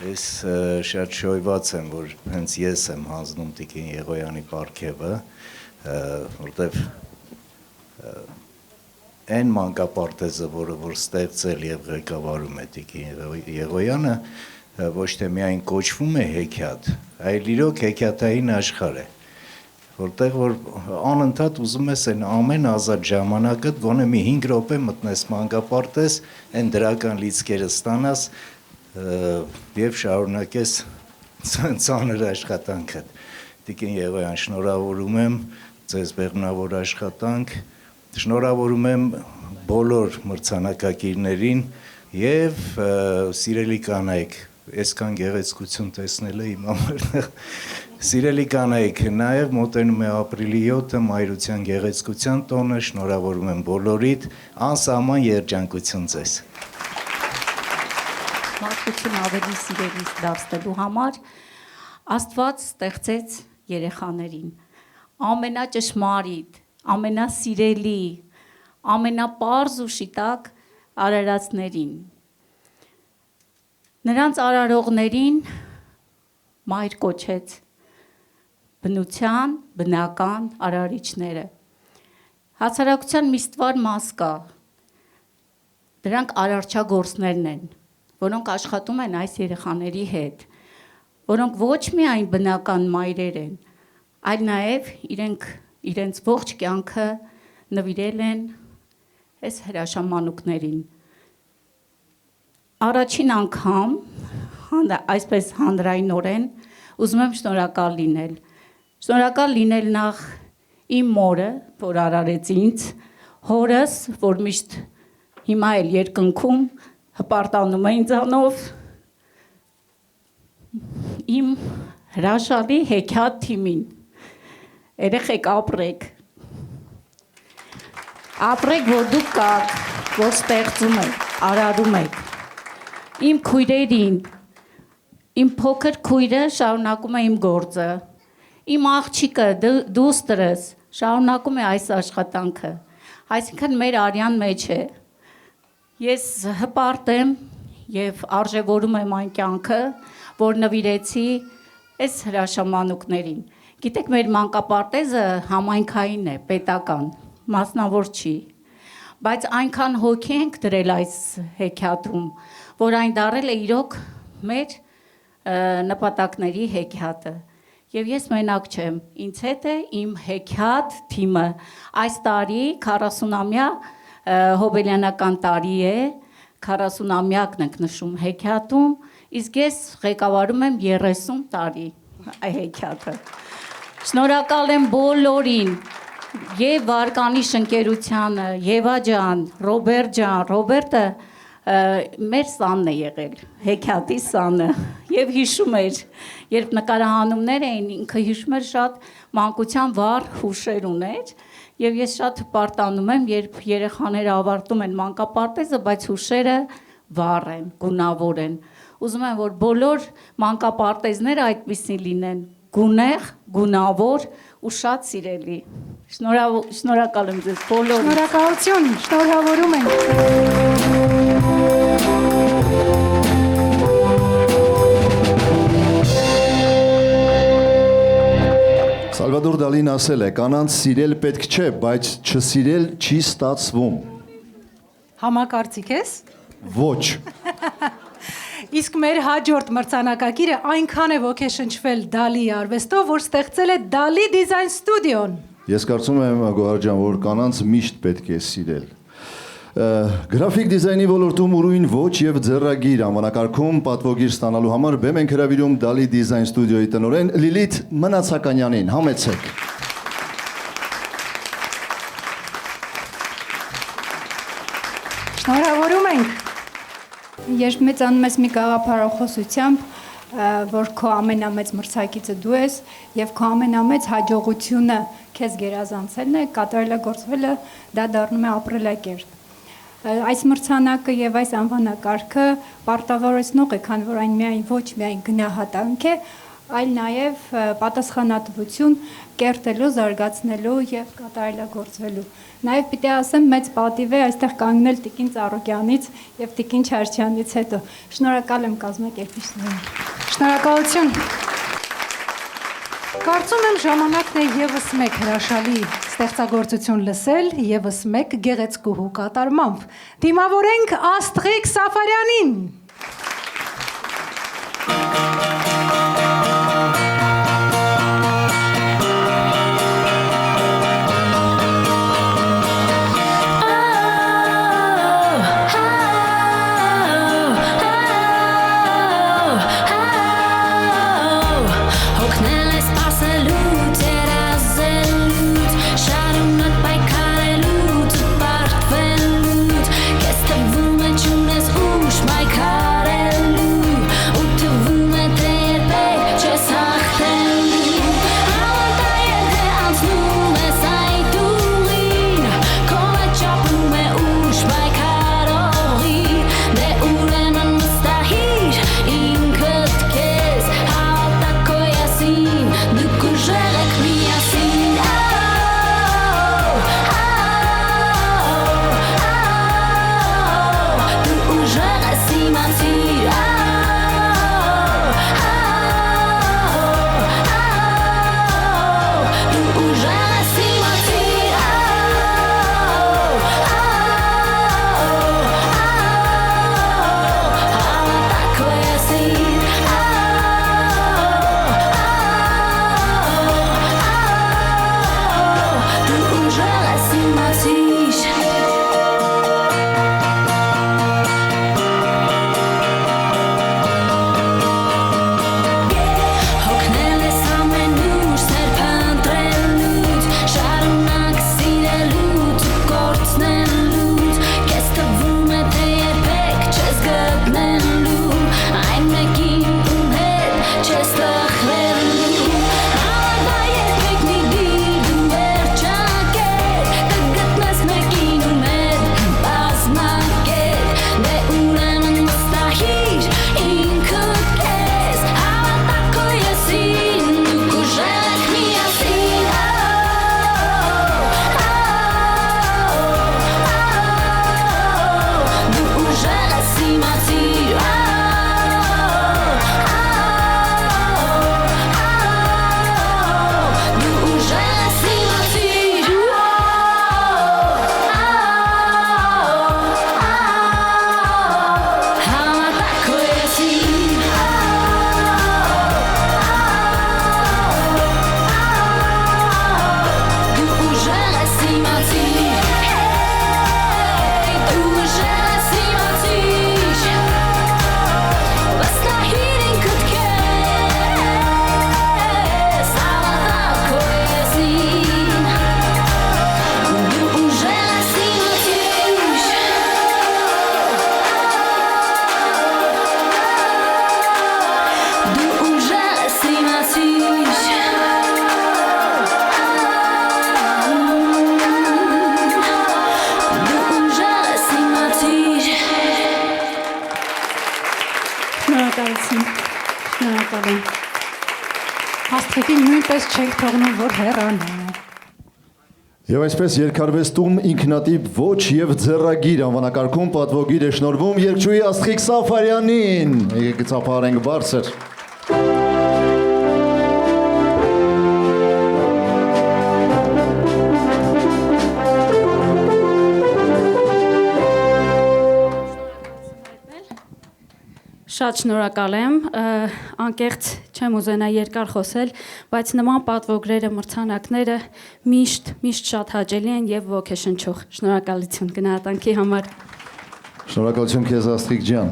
Ես շատ շոյված եմ, որ հենց ես եմ հանձնում Տիկին Եղոյանի պարգևը, որտեվ այն մանկապարտեզը, որը որ ստեղծել եւ ղեկավարում է Տիկին Եղոյանը, ոչ թե միայն կոչվում է հեքիաթ, այլ իրոք հեքիաթային աշխարհ է, որտեղ որ անընդհատ ուզում ես այն ամեն ազատ ժամանակդ գոնե մի 5 րոպե մտնես մանկապարտեզ, այն դրական լիցքերը ստանաս եւ շարունակես ծանր աշխատանքը։ Տիկին Եղոյան, շնորհավորում եմ ձեզ բեղմնավոր աշխատանք, շնորհավորում եմ բոլոր մրցանակակիրներին եւ սիրելի կանայք, այսքան գեղեցկություն տեսնելը իմ համար սիրելի կանայք, նաեւ մոտենում է ապրիլի 7-ը մայրության գեղեցկության տոնը, շնորհավորում եմ բոլորիդ, անսահման երջանկություն ձեզ։ Մարդկություն ավելի սիրելիս դարձնելու համար Աստված ստեղծեց երեխաներին ամենաճշմարիտ, ամենասիրելի, ամենապարզ ու շիտակ արարածներին։ Նրանց արարողներին մայր կոչեց բնության բնական արարիչները։ Հասարակության մի ստվար մաս կա, դրանք արարչագործներն են, որոնք աշխատում են այս երեխաների հետ, որոնք ոչ միայն բնական մայրեր են, այլ նաև իրենց ողջ կյանքը նվիրել են այս հրաշամանուկներին։ Առաջին անգամ, այսպես հանրայնորեն, ուզում եմ շնորհակալ լինել։ Շնորհակալ լինել նախ իմ մորը, որ արարեց ինձ, հորս, որ միշտ հիմա էլ երկնքում հպարտանում է ինձանով, իմ հրաշալի հեքիաթ թիմին, երեխեք ապրեք, որ դուք կաք, որ ստեղծում եք, արարում եք, իմ քույրերին, իմ փոքր քույրը շարունակում է իմ գործը, իմ աղջիկը դուստրս շարունակում է այս աշխատանքը, այսինքն մեր արյան մեջ է, ես հպարտ եմ և արժևորում եմ այն կյանքը, որ նվիրեցի այս հրաշամանուկներին։ Գիտեք, մեր մանկապարտեզը համայնքային է, պետական, մասնավոր չի, բայց այնքան հոգի ենք դրել այս հեքիաթում, որ այն դառել է իրոք մեր նպատակների հեքիաթը։ Եվ ես մենակ չեմ, ինձ հետ է իմ հեքիաթ թիմը, այս տարի 40-ամյա հոբելյանական տարի է, 40-ամյակն ենք նշում հեքիաթում, իսկ ես ղեկավարում եմ 30 տարի այ հեքիաթը։ Շնորհակալ եմ բոլորին, եւ Վարկանիշ ընկերությանը, Եվա ջան, Ռոբերտ ջան, Ռոբերտը մեր սանն է եղել, հեքիաթի սանը, եւ հիշում էր, երբ նկարահանումներ էին, ինքը հիշում էր շատ մանկության վառ հուշեր ուներ, եւ ես շատ հպարտանում եմ, երբ երեխաները ավարտում են մանկապարտեզը, բայց հուշերը վառ են, գունավոր են։ Ուզում եմ, որ բոլոր մանկապարտեզները այդպիսին լինեն, գունեղ, գունավոր ու շատ սիրելի։ Շնորհակալ եմ ձեզ բոլորին։ Շնորհակալություն, շնորհավորում ենք։ Սալվադոր Դալին ասել է. «Կանանց սիրել պետք չէ, բայց չսիրել չի ստացվում»։ Համակարծիք ես։ Ոչ։ Իսկ մեր հաջորդ մրցանակակիրը այնքան է ոգեշնչվել Դալիի արվեստով, որ ստեղծել է Դալի դիզայն ստուդիոն։ Ես կարծում եմ, Գոհար ջան, որ կանանց միշտ պետք է սիրել։ Գրաֆիկ դիզայնի ոլորտում ուրույն ոչ եւ ձեռագիր անվանակարգում պատվոգիր ստանալու համար բեմ ենք հրավիրում Դալի դիզայն ստուդիոյի տնօրեն Լիլիթ Մնացականյանին։ Համեցեք։ Շնորհավորում ենք։ Երբ մեծանում ես մի գաղափարախոսությամբ, որ քո ամենամեծ մրցակիցը դու ես եւ քո ամենամեծ հաջողությունը քեզ գերազանցելն է, կատարելագործվելը դա դառնում է ապրելակերպ։ Այս մրցանակը եւ այս անվանակարգը պարտավորեցնող է, քանի որ այն միայն ոչ միայն գնահատանք է, այլ նաեւ պատասխանատվություն կերտելու, զարգացնելու եւ կատարելագործվելու։ Նաեւ պիտի ասեմ, մեծ պատիվ է այստեղ կանգնել Տիկին Ծառուկյանից եւ Տիկին Չարչյանից հետո։ Շնորհակալ եմ կազմակերպիչներին։ Շնորհակալություն։ Կարծում եմ ժամանակն է եւս մեկ հրաշալի ստեղծագործություն լսել, եւս մեկ գեղեցկուհու կատարմամբ։ Դիմավորենք Աստղիկ Սաֆարյանին։ My car Աստղիկին նույնպես չենք թողնում, որ հեռանա։ Եվ այսպես երկարվեստում ինքնատիպ ոչ եւ ձեռագիր անվանակարգում պատվոգիր է շնորհվում երգչուհի Աստղիկ Սաֆարյանին։ Եկեք ծափարենք բարձր։ Շատ շնորհակալ եմ, անկեղծ չեմ ուզենա երկար խոսել, բայց նման պատվոգրերը, մրցանակները միշտ շատ հաճելի են եւ ոգեշնչող։ Շնորհակալություն գնահատանքի համար։ Շնորհակալություն քեզ Աստղիկ ջան։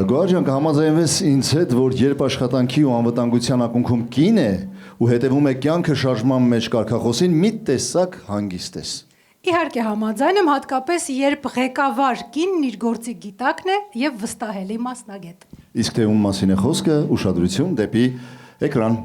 Գոհար ջան, կհամաձայնվես ինձ հետ, որ երբ աշխատանքի ու անվտանգության ակունքում կին է ու հետևում է կյանքը շարժման մեջ կարգախոսին, մի տեսակ հանգիստ ես։ Իհարկե համաձայն եմ, հատկապես երբ ղեկավար կինն իր գործի գիտակն է եւ վստահելի մասնագետ։ Իսկ թե ում մասին է խոսքը, ուշադրություն դեպի էկրան։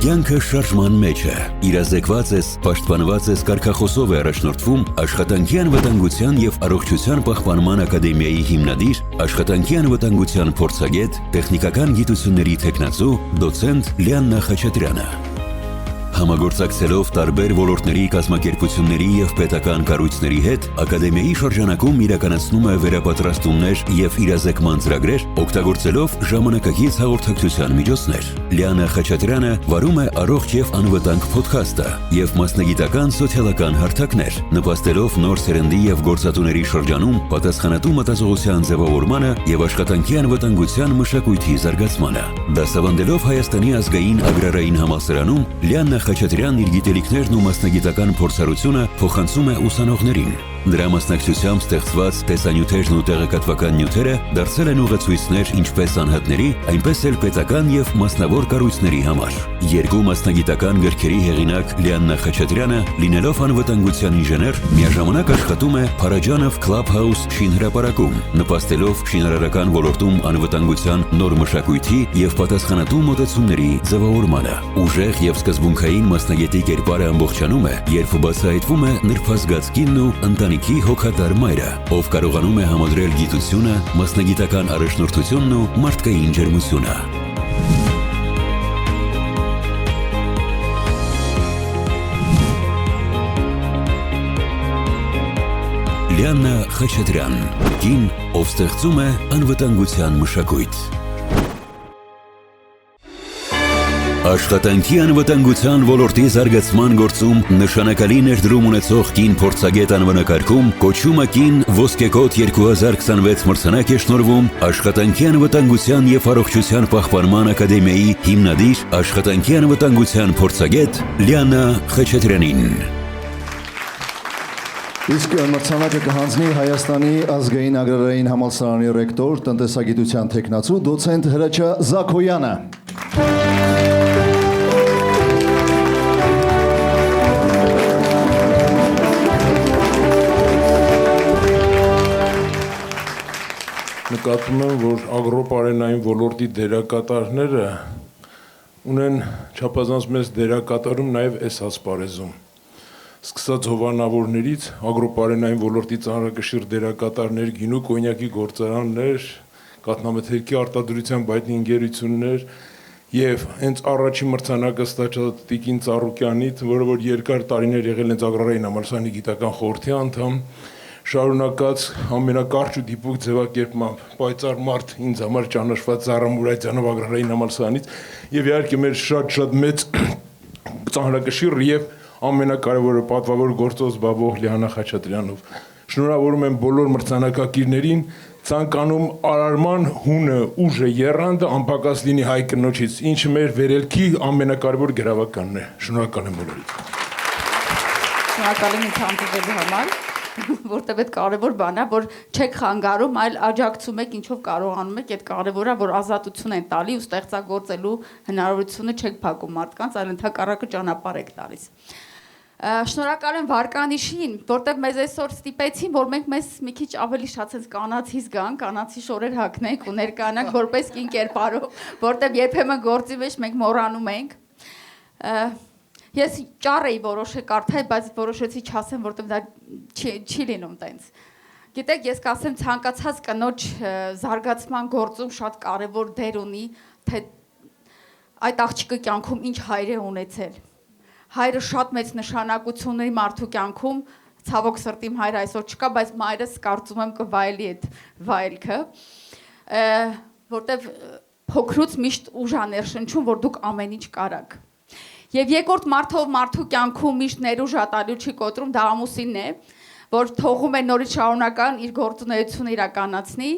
Կյանքը շարժման մեջ է, իրազեկված ես, պաշտպանված ես կարգախոսով է առաջնորդվում Աշխատանքի անվտանգության և առողջության պահպանման ակադեմիայի հիմնադիր, աշխատանքի անվտանգության փորձագետ, տեխնիկական գիտությունների թեկնածու, դոցենտ Լիաննա Խաչատրյանը։ Համագործակցելով տարբեր ոլորտների կազմակերպությունների և պետական կառույցների հետ, ակադեմիայի շրջանակում իրականացնում է վերապատրաստումներ և իրազեկման ծրագրեր, օգտագործելով ժամանակակից հաղորդակցության միջոցներ։ Լիաննա Խաչատրյանը վարում է առողջ և անվտանգ փոդքասթը և մասնագիտական սոցիալական հարթակներ, նպաստելով նոր սերնդի և գործատուների շրջանում պատասխանատու մտածողության ձևավորմանը և աշխատանքի անվտանգության մշակույթի զարգացմանը։ Դասավանդելով Հայաստանի ազգային ագրարային համալսարանում, Լիաննա Խաչատրյանն իր գիտելիքներն ու մասնագիտական փորձառությունը փոխանցում է ուսանողներին։ Նրա մասնակցությամբ ստեղծված տեսանյութերն ու տեղեկատվական նյութերը դարձել են ուղեցույցներ ինչպես անհատների, այնպես էլ պետական և մասնավոր կառույցների համար։ Երկու մասնագիտական գրքերի հեղինակ Լիաննա Խաչատրյանը, լինելով անվտանգության ինժեներ, միաժամանակ աշխատում է Փարաջանով Clubhouse շինհրապարակում, նպաստելով շինարարական ոլորտում անվտանգության նոր մշակույթի և պատասխանատու մոտեցումների ձևավորմանը։ Ուժեղ և սկզբունքային մասնագետի կերպարը ամբողջանում է, երբ բացահայտվում է նրբազգաց կինն ու ընտանիքի հոգատար մայրը, ով կարողանում է համադրել գիտությունը, մասնագիտական առաջնորդությունն ու մարդկային ջերմությունը։ Լիաննա Խաչատրյան, կին, ով ստեղծում է անվտանգության մշակույթ։ Աշխատանքի անվտանգության ոլորտի զարգացման գործում նշանակալի ներդրում ունեցող կին փորձագետ անվանակարգում կոչումը կին ոսկեկոթ 2026 մրցանակ է շնորհվում Աշխատանքի անվտանգության և առողջության պահպանման ակադեմիայի հիմնադիր աշխատանքի անվտանգության փորձագետ Լիաննա Խաչատրյանին։ Իսկ մրցանակը կհանձնի Հայաստանի ազգային ագրարային համալսարանի ռեկտոր, տնտեսագիտության թեկնածու, դոցենտ Հրաչյա Զաքոյանը։ Նկատում եմ, որ ագրոպարենային ոլորտի դերակատարները ունեն չափազանց մեծ դերակատարում նաև այս ասպարեզում։ Սկսած հովանավորներից, ագրոպարենային ոլորտի ծանրակշիռ դերակատարներ, գինու կոնյակի գործարաններ, կաթնամթերքի արտադրության բայդի ընկերություններ եւ հենց առաջին մրցանակը ստացած Տիկին Ծառուկյանից, որը որ երկար տարիներ եղել հենց ագրարային համալսարանի գիտական խորհրդի անդամ, շարունակած ամենակարճ ու դիպուկ ձևակերպմամբ պայծառ մարդ ինձ համար ճանաչված Զարա Մուրադյանով ագրարային համալսարանից եւ իհարկե մեր շատ մեծ ծանրակշիռ եւ ամենակարևորը պատվավոր գործով զբաղվող Լիաննա Խաչատրյանով։ Շնորհավորում եմ բոլոր մրցանակակիրներին, ցանկանում արարման հունը, ուժը, եռանդը անպակաս լինի հայ կնոջից, ինչը մեր վերելքի ամենակարևոր գրավականն է։ Շնորհակալ եմ բոլորիդ։ Շնորհակալ եմ ինձ հանդիպելու համար, որտեղ այդ կարևոր բան է, որ չեք խանգարում, այլ աջակցում եք, ինչով կարողանում եք, այդ կարևորը, որ ազատություն են տալի ու ստեղծագործելու հնարավորությունը չեք փակում մարդկանց, այլ ընդհակառակը ճանապարհ եք տալիս։ Շնորհակալ եմ Վարկանիշին, որտեղ մեզ այսօր ստիպեցին, որ մենք մեզ մի քիչ ավելի շատ sense կանացի զգանք, կանացի շորեր հագնենք ու ներկայանանք որպես կին կերպարով, որտեղ երբեմն գործի մեջ մենք մոռանում ենք։ Ես ճար էի որոշել կարդալ, բայց որոշեցի չասեմ, որովհետև դա չի լինում տենց։ Գիտեք, ես կասեմ ցանկացած կնոջ զարգացման գործում շատ կարևոր դեր ունի, թե այդ աղջիկը կյանքում ինչ հայր է ունեցել։ Հայրը շատ մեծ նշանակություն ունի մարդու կյանքում, ցավոք սրտի իմ հայրը այսօր չկա, բայց մայրս կարծում եմ կվայելի այդ վայելքը, որտեվ փոքրուց միշտ ուժ ա ներշնչում, որ դուք ամեն ինչ կարաք։ Եվ երկրորդ մարդով մարդու կյանքում միշտ ներուժ ատալու չի կոտրում, դա ամուսինն է, որ թողում է նորից շարունակական իր գործունեությունը իրականացնի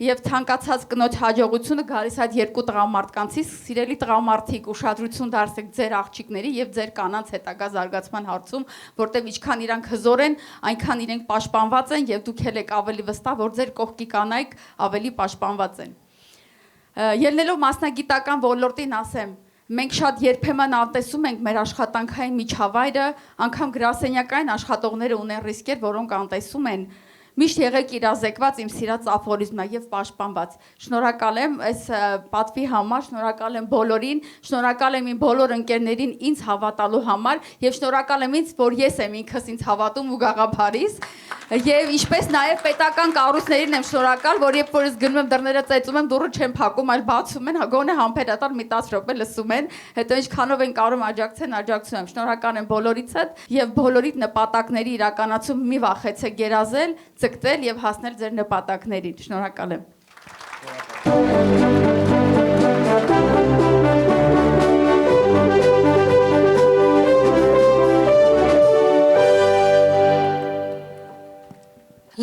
եւ ցանկացած կնոջ հաջողությունը գալիս այդ երկու տղամարդկանցից, սիրելի տղամարդիկ, ուշադրություն դարձեք ձեր աղջիկների եւ ձեր կանանց հետագա զարգացման հարցում, որտեղ ինչքան իրանք հզոր են, այնքան իրենք պաշտպանված են եւ դուք եք ավելի վստահ, որ ձեր կողքի կանայք ավելի պաշտպանված են։ Ելնելով մասնագիտական ոլորտին ասեմ, մենք շատ երբեմն անտեսում ենք մեր աշխատանքային միջավայրը, անգամ գրասենյակային աշխատողները ունեն ռիսկեր, որոնք անտեսում են։ Միշտ եղեք իրազեկված իմ սիրած աֆորիզմը եւ պաշտպանված։ Շնորհակալ եմ այս պատվի համար, շնորհակալ եմ բոլորին, շնորհակալ եմ իմ բոլոր ընկերներին ինձ հավատալու համար եւ շնորհակալ եմ ինձ, որ ես եմ ինքս ինձ հավատում ու գաղափարիս։ Եվ ինչպես նաեւ պետական կառույցներին եմ շնորհակալ, որ երբ որ ես գնում եմ դռները ծեծում եմ, դուռը չեմ փակում, այլ բացում են, հագոնը համբերատար մի 10 րոպե լսում են, հետո ինչքանով են կարող աջակցեն, աջակցում եմ։ Շնորհակալ եմ բոլորիցդ եւ բոլորիդ նպատակների իրականացում մի վախեցեք գերազել, ձգտել եւ հասնել ձեր նպատակներին։ Շնորհակալ եմ։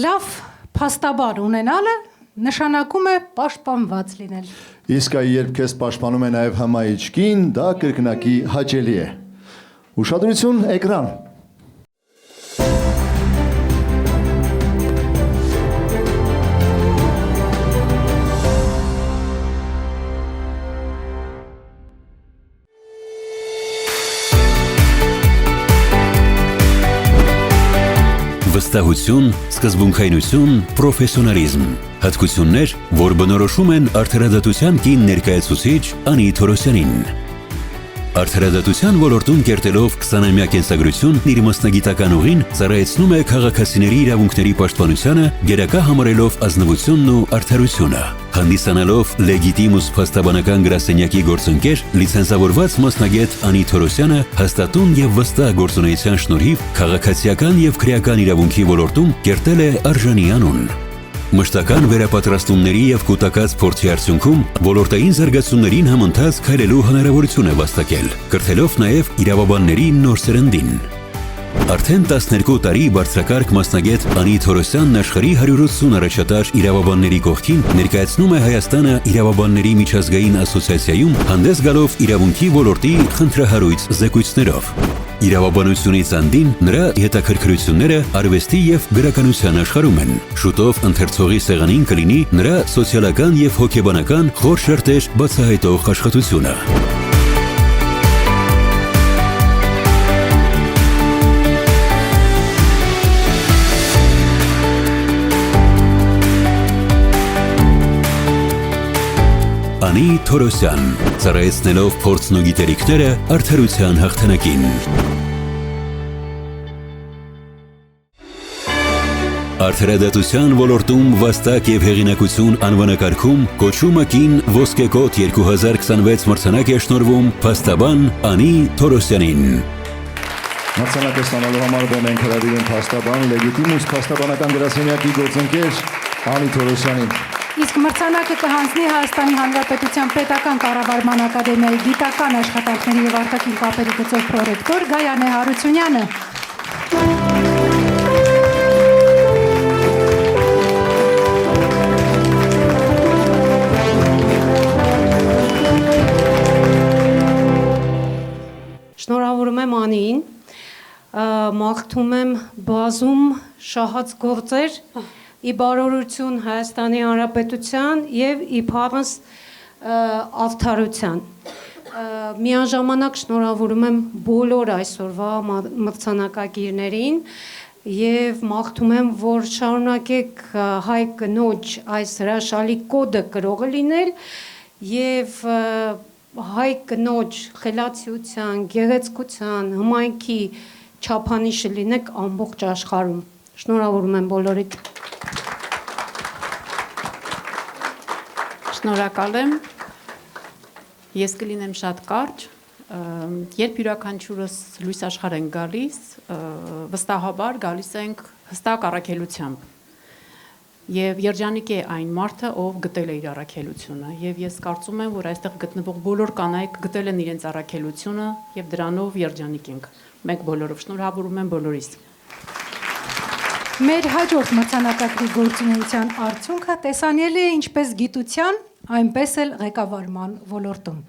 Լավ փաստաբան ունենալը նշանակում է պաշտպանված լինել։ Իսկ երբ քեզ պաշտպանում է նաև հմայիչ կին, դա կրկնակի հաճելի է։ Ուշադրություն, էկրան։ Վստահություն, սկզբունքայնություն, պրոֆեսիոնալիզմ։ Հատկություններ, որ բնորոշում են արդարադատության կին ներկայացուցիչ Անի Թորոսյանին։ Արդարադատության ոլորտում կերտելով 20-ամյա կենսագրություն իր մասնագիտական ուղին ծառայեցնում է քաղաքացիների իրավունքների պաշտպանությանը, գերակա համարելով ազնվությունն ու արդարությունը։ Հանդիսանալով լեգիտիմուս փաստաբանական գրասենյակի գործընկեր, լիցենզավորված մասնագետ Անի Թորոսյանը հաստատուն եւ վստահ գործունեության շնորհիվ քաղաքացիական եւ քրեական իրավունքի ոլորտում կերտել է արժանի անուն։ Մշտական վերապատրաստումների եւ կൂട്ടակած փորձի արդյունքում ոլորտային զարգացումներին համընթաց քայլելու հնարավորություն է վաստակել, կրթելով նաեւ իրավաբանների նոր սերնդին։ Արդեն 12 տարի բարձրակարգ մասնագետ Անի Թորոսյանն աշխարհի 180 առաջատար իրավաբանների կողքին ներկայացնում է Հայաստանը իրավաբանների միջազգային ասոցիացիայում հանդես գալով իրավունքի ոլորտի խնդրահարույց զեկույցներով։ Իրավաբանությունից անդին նրա հետաքրքրությունները արվեստի եւ գրականության աշխարհում են։ Շուտով ընթերցողի սեղանին կլինի նրա սոցիալական եւ հոգեբանական խոր շերտեր բացահայտող աշխատությունը։ Անի Թորոսյան, ծառայեցնելով փորձն ու գիտելիքները արդարության հաղթանակին։ Արդարադատության ոլորտում վաստակ եւ հեղինակություն անվանակարգում կոչումը կին ոսկեկոտ 2026 մրցանակ է շնորհվում փաստաբան Անի Թորոսյանին։ Մրցանակը ստանալու համար մենք հրավիրում փաստաբան լեգիտիմուս փաստաբանական գրասենյակի գործընկեր Անի Թորոսյանին։ Իսկ մրցանակը կհանձնի Հայաստանի Հանրապետության Պետական Կառավարման ակադեմիայի գիտական աշխատանքների եւ արտաքին կապերի գծով պրոռեկտոր Գայանե Հարությունյանը։ Շնորհավորում եմ Անիին, մաղթում եմ բազում շահած գործեր ի բարօրություն Հայաստանի Հանրապետության եւ ի փառս արդարության։ Միաժամանակ շնորհավորում եմ բոլոր այսօրվա մրցանակակիրներին եւ մաղթում եմ, որ շարունակեք հայ կնոջ այս հրաշալի կոդը կրողը լինել եւ հայ կնոջ խելացիության, գեղեցկության, հմայքի չափանիշը լինեք ամբողջ աշխարհում։ Շնորհավորում եմ բոլորիդ։ Շնորհակալ եմ։ Ես կլինեմ շատ կարճ, երբ յուրաքանչյուրս լույս աշխարհ ենք գալիս, վստահաբար գալիս ենք հստակ առաքելությամբ։ Եվ երջանիկ է այն մարդը, ով գտել է իր առաքելությունը, եւ ես կարծում եմ, որ այստեղ գտնվող բոլոր կանայք գտել են իրենց առաքելությունը եւ դրանով երջանիկ ենք։ Մենք բոլորով շնորհավորում եմ բոլորիս։ Մեր հաջորդ մրցանակակրի գործունեության արդյունքը տեսանելի է ինչպես գիտության, այնպես էլ ղեկավարման ոլորտում։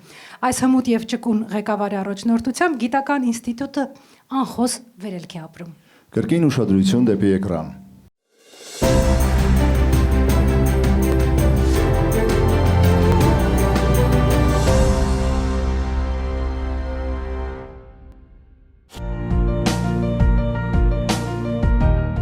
Այս հմուտ եւ ճկուն ղեկավարի առաջնորդությամբ Գիտական ինստիտուտը անխոս վերելքի է ապրում։ Կրկին ուշադրություն դեպի էկրան։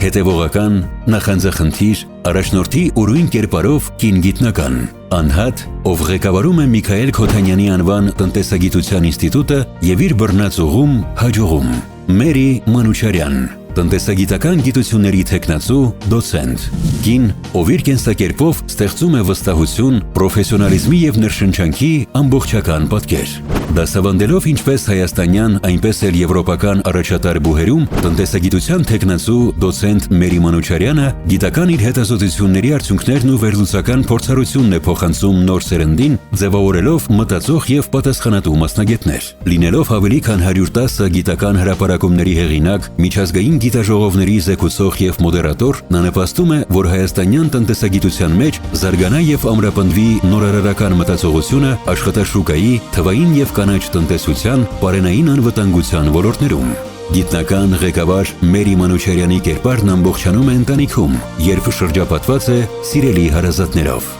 Հետևողական, նախանձախնդիր, առաջնորդի ուրույն կերպարով կին գիտնական, անհատ, ով ղեկավարում է Միքայել Քոթանյանի անվան տնտեսագիտության ինստիտուտը եւ իր բռնած ուղում հաջողում, Մերի Մանուչարյան, տնտեսագիտական գիտությունների թեկնածու, դոցենտ, կին, ով իր կենսակերպով ստեղծում է վստահություն, պրոֆեսիոնալիզմի եւ նրշնչանքի ամբողջական պատկեր։ Դասավանդելով ինչպես հայաստանյան, այնպես էլ եվրոպական առաջատար բուհերում, տնտեսագիտության թեկնածու դոցենտ Մերի Մանուչարյանը գիտական իր հետազոտությունների արդյունքներն ու վերլուծական փորձառությունն է փոխանցում նոր սերնդին, ձևավորելով մտածող եւ պատասխանատու մասնագետներ։ Լինելով ավելի քան 110 գիտական հրապարակումների հեղինակ, միջազգային գիտաժողովների զեկուցող եւ մոդերատոր, նա նպաստում է, որ հայաստանյան տնտեսագիտության մեջ զարգանա եւ ամրապնդվի նորարարական մտածողությունը աշխատաշուկայի, թվային եւ կանաչ տնտեսության, պարենային անվտանգության ոլորտներում։ Գիտնական ղեկավար Մերի Մանուչարյանի կերպարն ամբողջանում է ընտանիքում, երբ շրջապատված է սիրելի հարազատներով։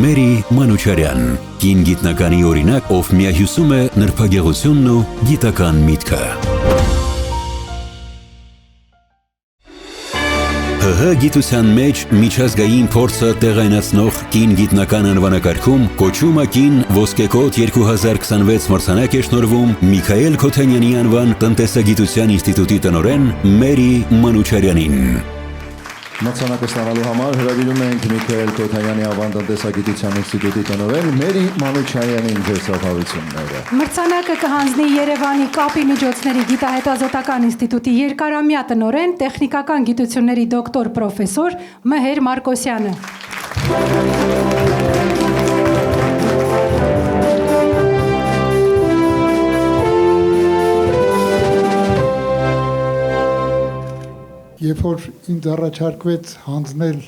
Մերի Մանուչարյան, կին գիտնականի օրինակ, ով միահյուսում է նրբագեղությունն ու գիտական միտքը։ ՀՀ գիտության մեջ միջազգային փորձը տեղայնացնող կին գիտնական անվանակարգում կոչումը կին ոսկեկոտ 2026 մրցանակ է շնորհվում Միքայել Քոթանյանի անվան տնտեսագիտության ինստիտուտի տնօրեն Մերի Մանուչարյանին։ Մրցանակը ստանալու համար հրավիրում ենք Միքայել Քոթանյանի անվան տնտեսագիտության ինստիտուտի տնօրեն Մերի Մանուչարյանին ձերծափարությունները։ Մրցանակը կհանձնի Երևանի կապի միջոցների գիտահետազոտական ինստիտուտի երկարամյա տնօրեն, տեխնիկական գիտությունների դոկտոր պրոֆեսոր Մհեր Մարկոսյանը։ Երբ որ ինձ առաջարկվեց հանձնել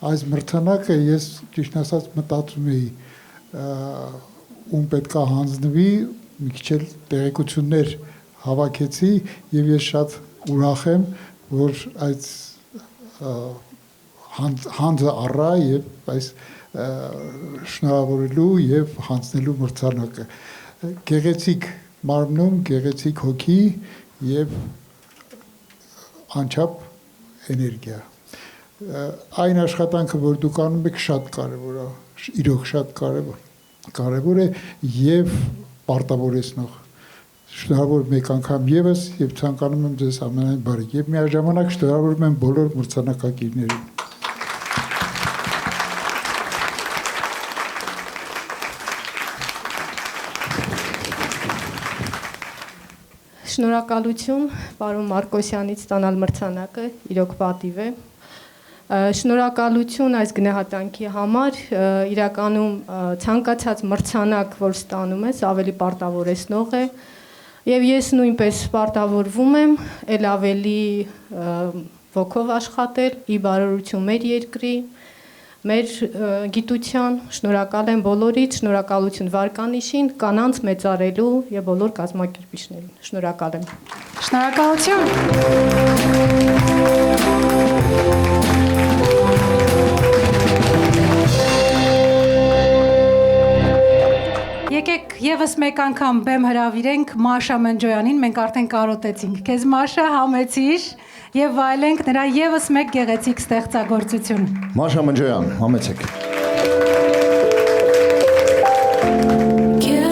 այս մրցանակը, ես ճիշտ ասած մտածում էի ում պետքա հանձնվի, մի քիչ էլ տեղեկություններ հավաքեցի եւ ես շատ ուրախ եմ, որ այս հանձը առա եւ այս շնորհավորելու եւ հանձնելու մրցանակը։ Գեղեցիկ մարմնում, գեղեցիկ հոգի եւ անչափ էներգիա։ Այն աշխատանքը, որ դուք անում եք, շատ կարևոր է, իրոք շատ կարևոր է եւ պարտավորեցնող։ Շնորհավորում եք անգամ եւս եւ ցանկանում եմ ձեզ ամենայն բարիք եւ միաժամանակ շնորհավորում եմ բոլոր մրցանակակիրներին։ Շնորհակալություն պարոն Մարկոսյանից ստանալ մրցանակը, իրոք պատիվ է։ Շնորհակալություն այս գնահատանքի համար, իրականում ցանկացած մրցանակ, որ ստանում ես, ավելի պարտավորեցնող է, եւ ես նույնպես պարտավորվում եմ ել ավելի ոգով աշխատել, ի բարօրություն մեր երկրի, մեր գիտության, շնորհակալ եմ բոլորից, շնորհակալություն վարկանիշին, կանանց մեծարելու եւ բոլոր կազմակերպիչներին։ Շնորհակալ եմ։ Շնորհակալություն։ Եկեք եւս մեկ անգամ բեմ հրավիրենք Մաշա Մնջոյանին, մենք արդեն կարոտեցինք։ Քեզ Մաշա համեցիր եւ վայելենք նրա եւս մեկ գեղեցիկ ստեղծագործություն։ Մաշա Մնջոյան, համեցեք։ Quiero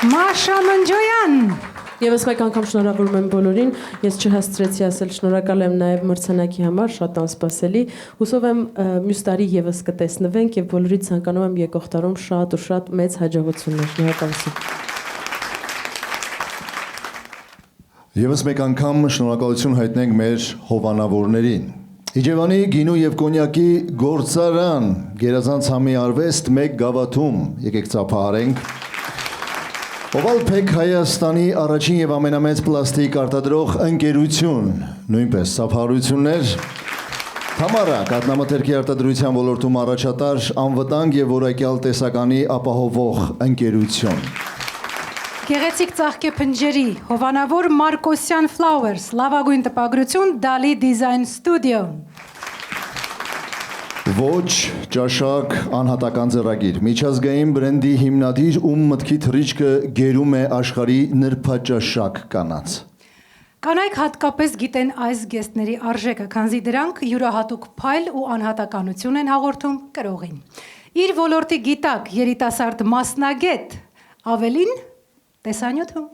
Մաշա Մնջոյան։ Եվս մեկ անգամ շնորհավորում եմ բոլորին, ես չհասցրեցի ասել շնորհակալ եմ նաև մրցանակի համար, շատ անսպասելի, հուսով եմ մյուս տարի եւս կտեսնվենք եւ բոլորիդ ցանկանում եմ եկող տարում շատ ու շատ մեծ հաջողություններ, շնորհակալություն։ Եվս մեկ անգամ շնորհակալություն հայտնենք մեր հովանավորներին։ Իջևանի գինու եւ կոնյակի գործարան, գերազանց համի արվեստ մեկ գավաթում, եկեք ծափահարենք։ Ovalpek Հայաստանի առաջին եւ ամենամեծ պլաստիկ արտադրող ընկերություն, նույնպես ծափահարություններ, Թամարա կաթնամթերքի արտադրության ոլորտում առաջատար անվտանգ եւ որակյալ տեսականի ապահովող ընկերություն։ Գեղեցիկ ծաղկե փնջերի հովանավոր Մարկոսյան Flowers, լավագույն տպագրություն Դալի Design Studio։ Ոչ ճաշակ անհատական ձեռագիր, միջազգային բրենդի հիմնադիր ում մտքի թռիչքը գերում է աշխարհի նրբաճաշակ կանանց։ Կանայք հատկապես գիտեն այս գեստների արժեքը, քանզի դրանք յուրահատուկ փայլ ու անհատականություն են հաղորդում կրողին։ Իր ոլորտի գիտակ, երիտասարդ մասնագետ, ավելին տեսանյութում։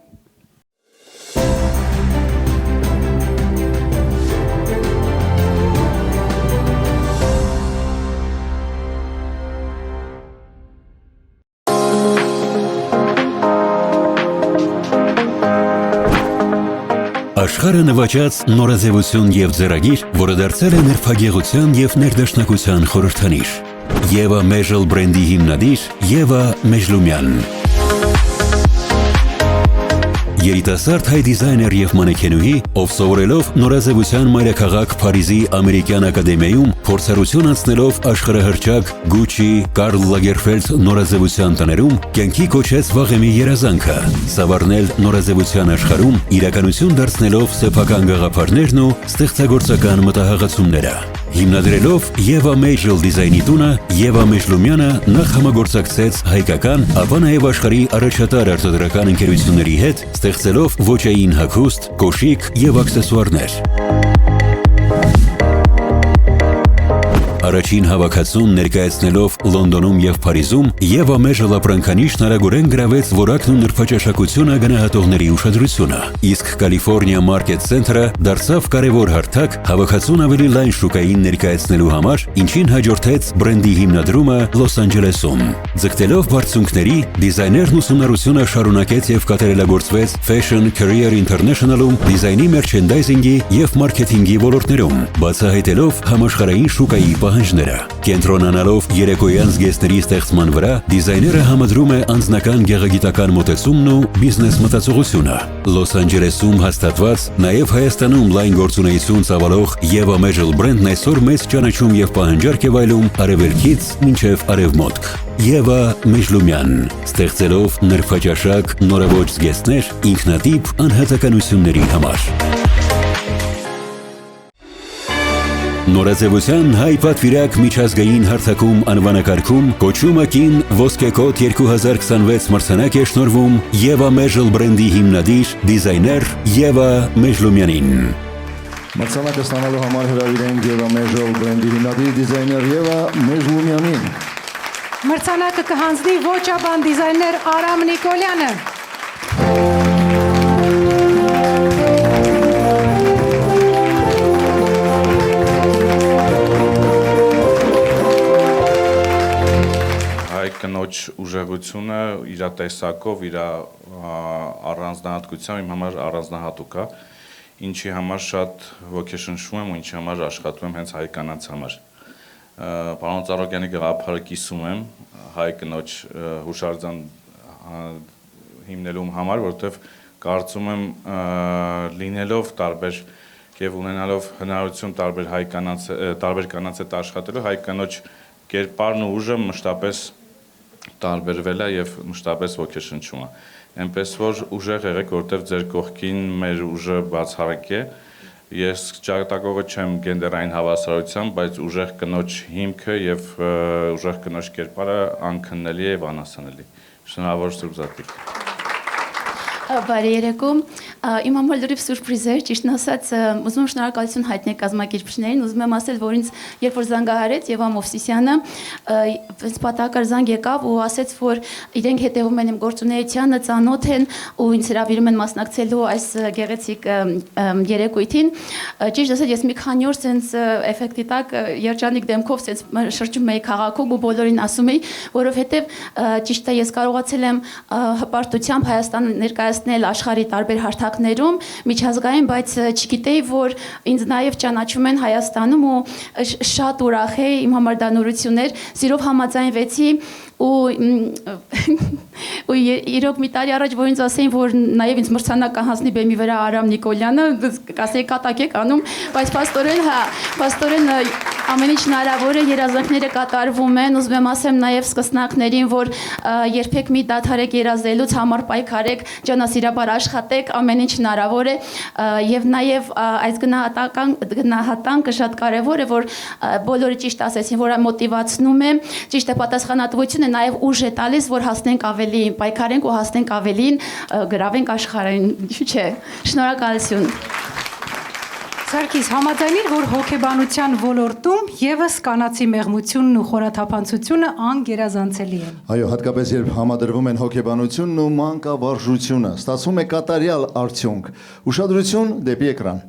Աշխարհը նվաճած նորաձևություն եւ ձեռագիր, որը դարձել է նրբագեղության եւ ներդաշնակության խորհրդանիշ։ Եվա Մեժլ բրենդի հիմնադիր Եվա Մեժլումյան։ Երիտասարդ հայ դիզայներ եւ մանեքենուհի, ով սովորելով նորաձևության մայրաքաղաք Փարիզի ամերիկյան ակադեմիայում փորձառություն անցնելով աշխարհահռչակ Gucci, Karl Lagerfeld նորաձևության տներում, կյանքի կոչեց վաղեմի երազանքը՝ սավառնել նորաձևության աշխարհում, իրականություն դարձնելով սեփական գաղափարներն ու ստեղծագործական մտահղացումները։ Հիմնադրելով Եվա Մեժլ դիզայնի տունը, Եվա Մեժլումյանը նախ համագործակցեց հայկական, ապա նաև աշխարհի առաջատար արտադրական ընկերությունների հետ, ստեղծելով ոճային հագուստ, կոշիկ եւ աքսեսուարներ։ Առաջին հավաքածուն ներկայացնելով Լոնդոնում եւ Փարիզում, Եվա Մեժլ ապրանքանիշ նարագորեն գրավեց որակն ու նրբաճաշակությունը գնահատողների ուշադրությունը, իսկ Կալիֆոռնիա Մարքեթ Սենթերը դարձավ կարևոր հարթակ հավաքածուն ավելի լայն շուկային ներկայացնելու համար, ինչին հաջորդեց բրենդի հիմնադրումը Լոս Անջելեսում։ Ձգտելով բարձունքների, դիզայներն ուսումնառությունը շարունակեց եւ կատարելագործվեց Fashion Career International-ում դիզայնի մերչենդայզինգի եւ մարքեթինգի ոլորտներում, բացահայտելով համաշխարհային շուկայի պահանջները։ Կենտրոնանալով երեկոյան զգեստների ստեղծման վրա, դիզայները համադրում է անձնական գեղագիտական մոտեցումն ու բիզնես մտածողությունը։ Լոս Անջելեսում հաստատված, նաև Հայաստանում լայն գործունեություն ծավալող Եվա Մեժլ բրենդն այսօր մեծ ճանաչում եւ պահանջարկ է վայելում արևելքից մինչև արևմուտք։ Եվա Մեժլումյան, ստեղծելով նրբաճաշակ նորաոճ զգեստներ ինքնատիպ անհատականությունների համար։ Նորաձևության հայ պատվիրակ միջազգային հարթակում անվանակարգում կոչումը կին ոսկեկոտ 2026 մրցանակ է շնորհվում Եվա Մեժլ բրենդի հիմնադիր դիզայներ Եվա Մեժլումյանին։ Մրցանակը ստանալու համար հրավիրենք Եվա Մեժլ բրենդի հիմնադիր դիզայներ Եվա Մեժլումյանին։ Մրցանակը կհանձնի ոճաբան դիզայներ Արամ Նիկոլյանը։ Կնոջ ուժեղությունը իր տեսակով, իր առանձնահատկությամբ իմ համար առանձնահատուկ է, ինչի համար շատ ոգեշնչվում եմ ու ինչի համար աշխատում եմ հենց հայ կանանց համար։ Պարոն Ծառուկյանի գաղափարը կիսում եմ հայ կնոջ հուշարձան հիմնելու համար, որովհետև կարծում եմ լինելով տարբեր եւ ունենալով հնարավորություն տարբեր կանանց հետ աշխատելու, հայ կնոջ կերպարն ու ուժը մշտապես տարբերվել է եւ մշտապես ոգեշնչում է։ Այնպես որ ուժեղ եղեք, որտեղ ձեր կողքին մեր ուժը բացառիկ է։ Ես ճակատագովը չեմ գենդերային հավասարությամբ, բայց ուժեղ կնոջ հիմքը եւ ուժեղ կնոջ կերպարը անքննելի է եւ անասանելի։ Շնորհավոր Սուրբ Զատիկ։ Բարի երեկո։ Իմ համար լրիվ սուրպրիզ էր, ճիշտն ասած, ուզում եմ շնորհակալություն հայտնել կազմակերպիչներին, ուզում եմ ասել, որ ինձ երբ որ զանգահարեց Եվա Մովսիսյանը, պատահական զանգ եկավ ու ասեց, որ իրենք հետևում են իմ գործունեությանը, ծանոթ են ու ինձ հրավիրում են մասնակցելու այս գեղեցիկ երեկույթին։ Ճիշտ ասած, ես մի քանի օր sense էֆեկտի տակ երջանիկ դեմքով sense շրջում էի քաղաքում ու բոլորին ասում էի, որովհետև ճիշտ է ես կարողացել եմ հպարտությամբ Հայաստանը ներկայացնել աշխարհի տարբեր հարթակներում միջազգային, բայց չգիտեի, որ ինձ նաև ճանաչում են Հայաստանում ու շատ ուրախ էի, իմ համար դա նորություն էր, սիրով համաձայնվեցի ու իրոք մի տարի առաջ որ ինձ ասեին, որ նաև ինձ մրցանակ կհանձնի բեմի վրա Արամ Նիկոլյանը, կասեի կատակ եք անում, բայց փաստորեն ամեն ինչ հնարավոր է, երազանքները կատարվում են, ուզում եմ ասեմ նաև սկսնակներին, որ երբեք մի դադարեք երազելուց, համար պայքարեք, ջանասիրաբար աշխատեք, ամեն ինչ հնարավոր է եւ նաև այս գնահատանքը շատ կարեւոր է, որ բոլորը ճիշտ ասեցին, որ մոտիվացնում է, ճիշտ է պատասխանատվություն է, նաև ուժ է տալիս, որ հասնենք ավելին, պայքարենք ու հասնենք ավելին, գրավենք աշխարհին, չէ՞։ Շնորհակալություն։ Սարգիս, համաձայնիր, որ հոգեբանության ոլորտում եւս կանացի մեղմությունն ու խորաթափանցությունը անգերազանցելի են։ Այո, հատկապես երբ համադրվում են հոգեբանությունն ու մանկավարժությունը, ստացվում է կատարյալ արդյունք։ Ուշադրություն դեպի էկրան։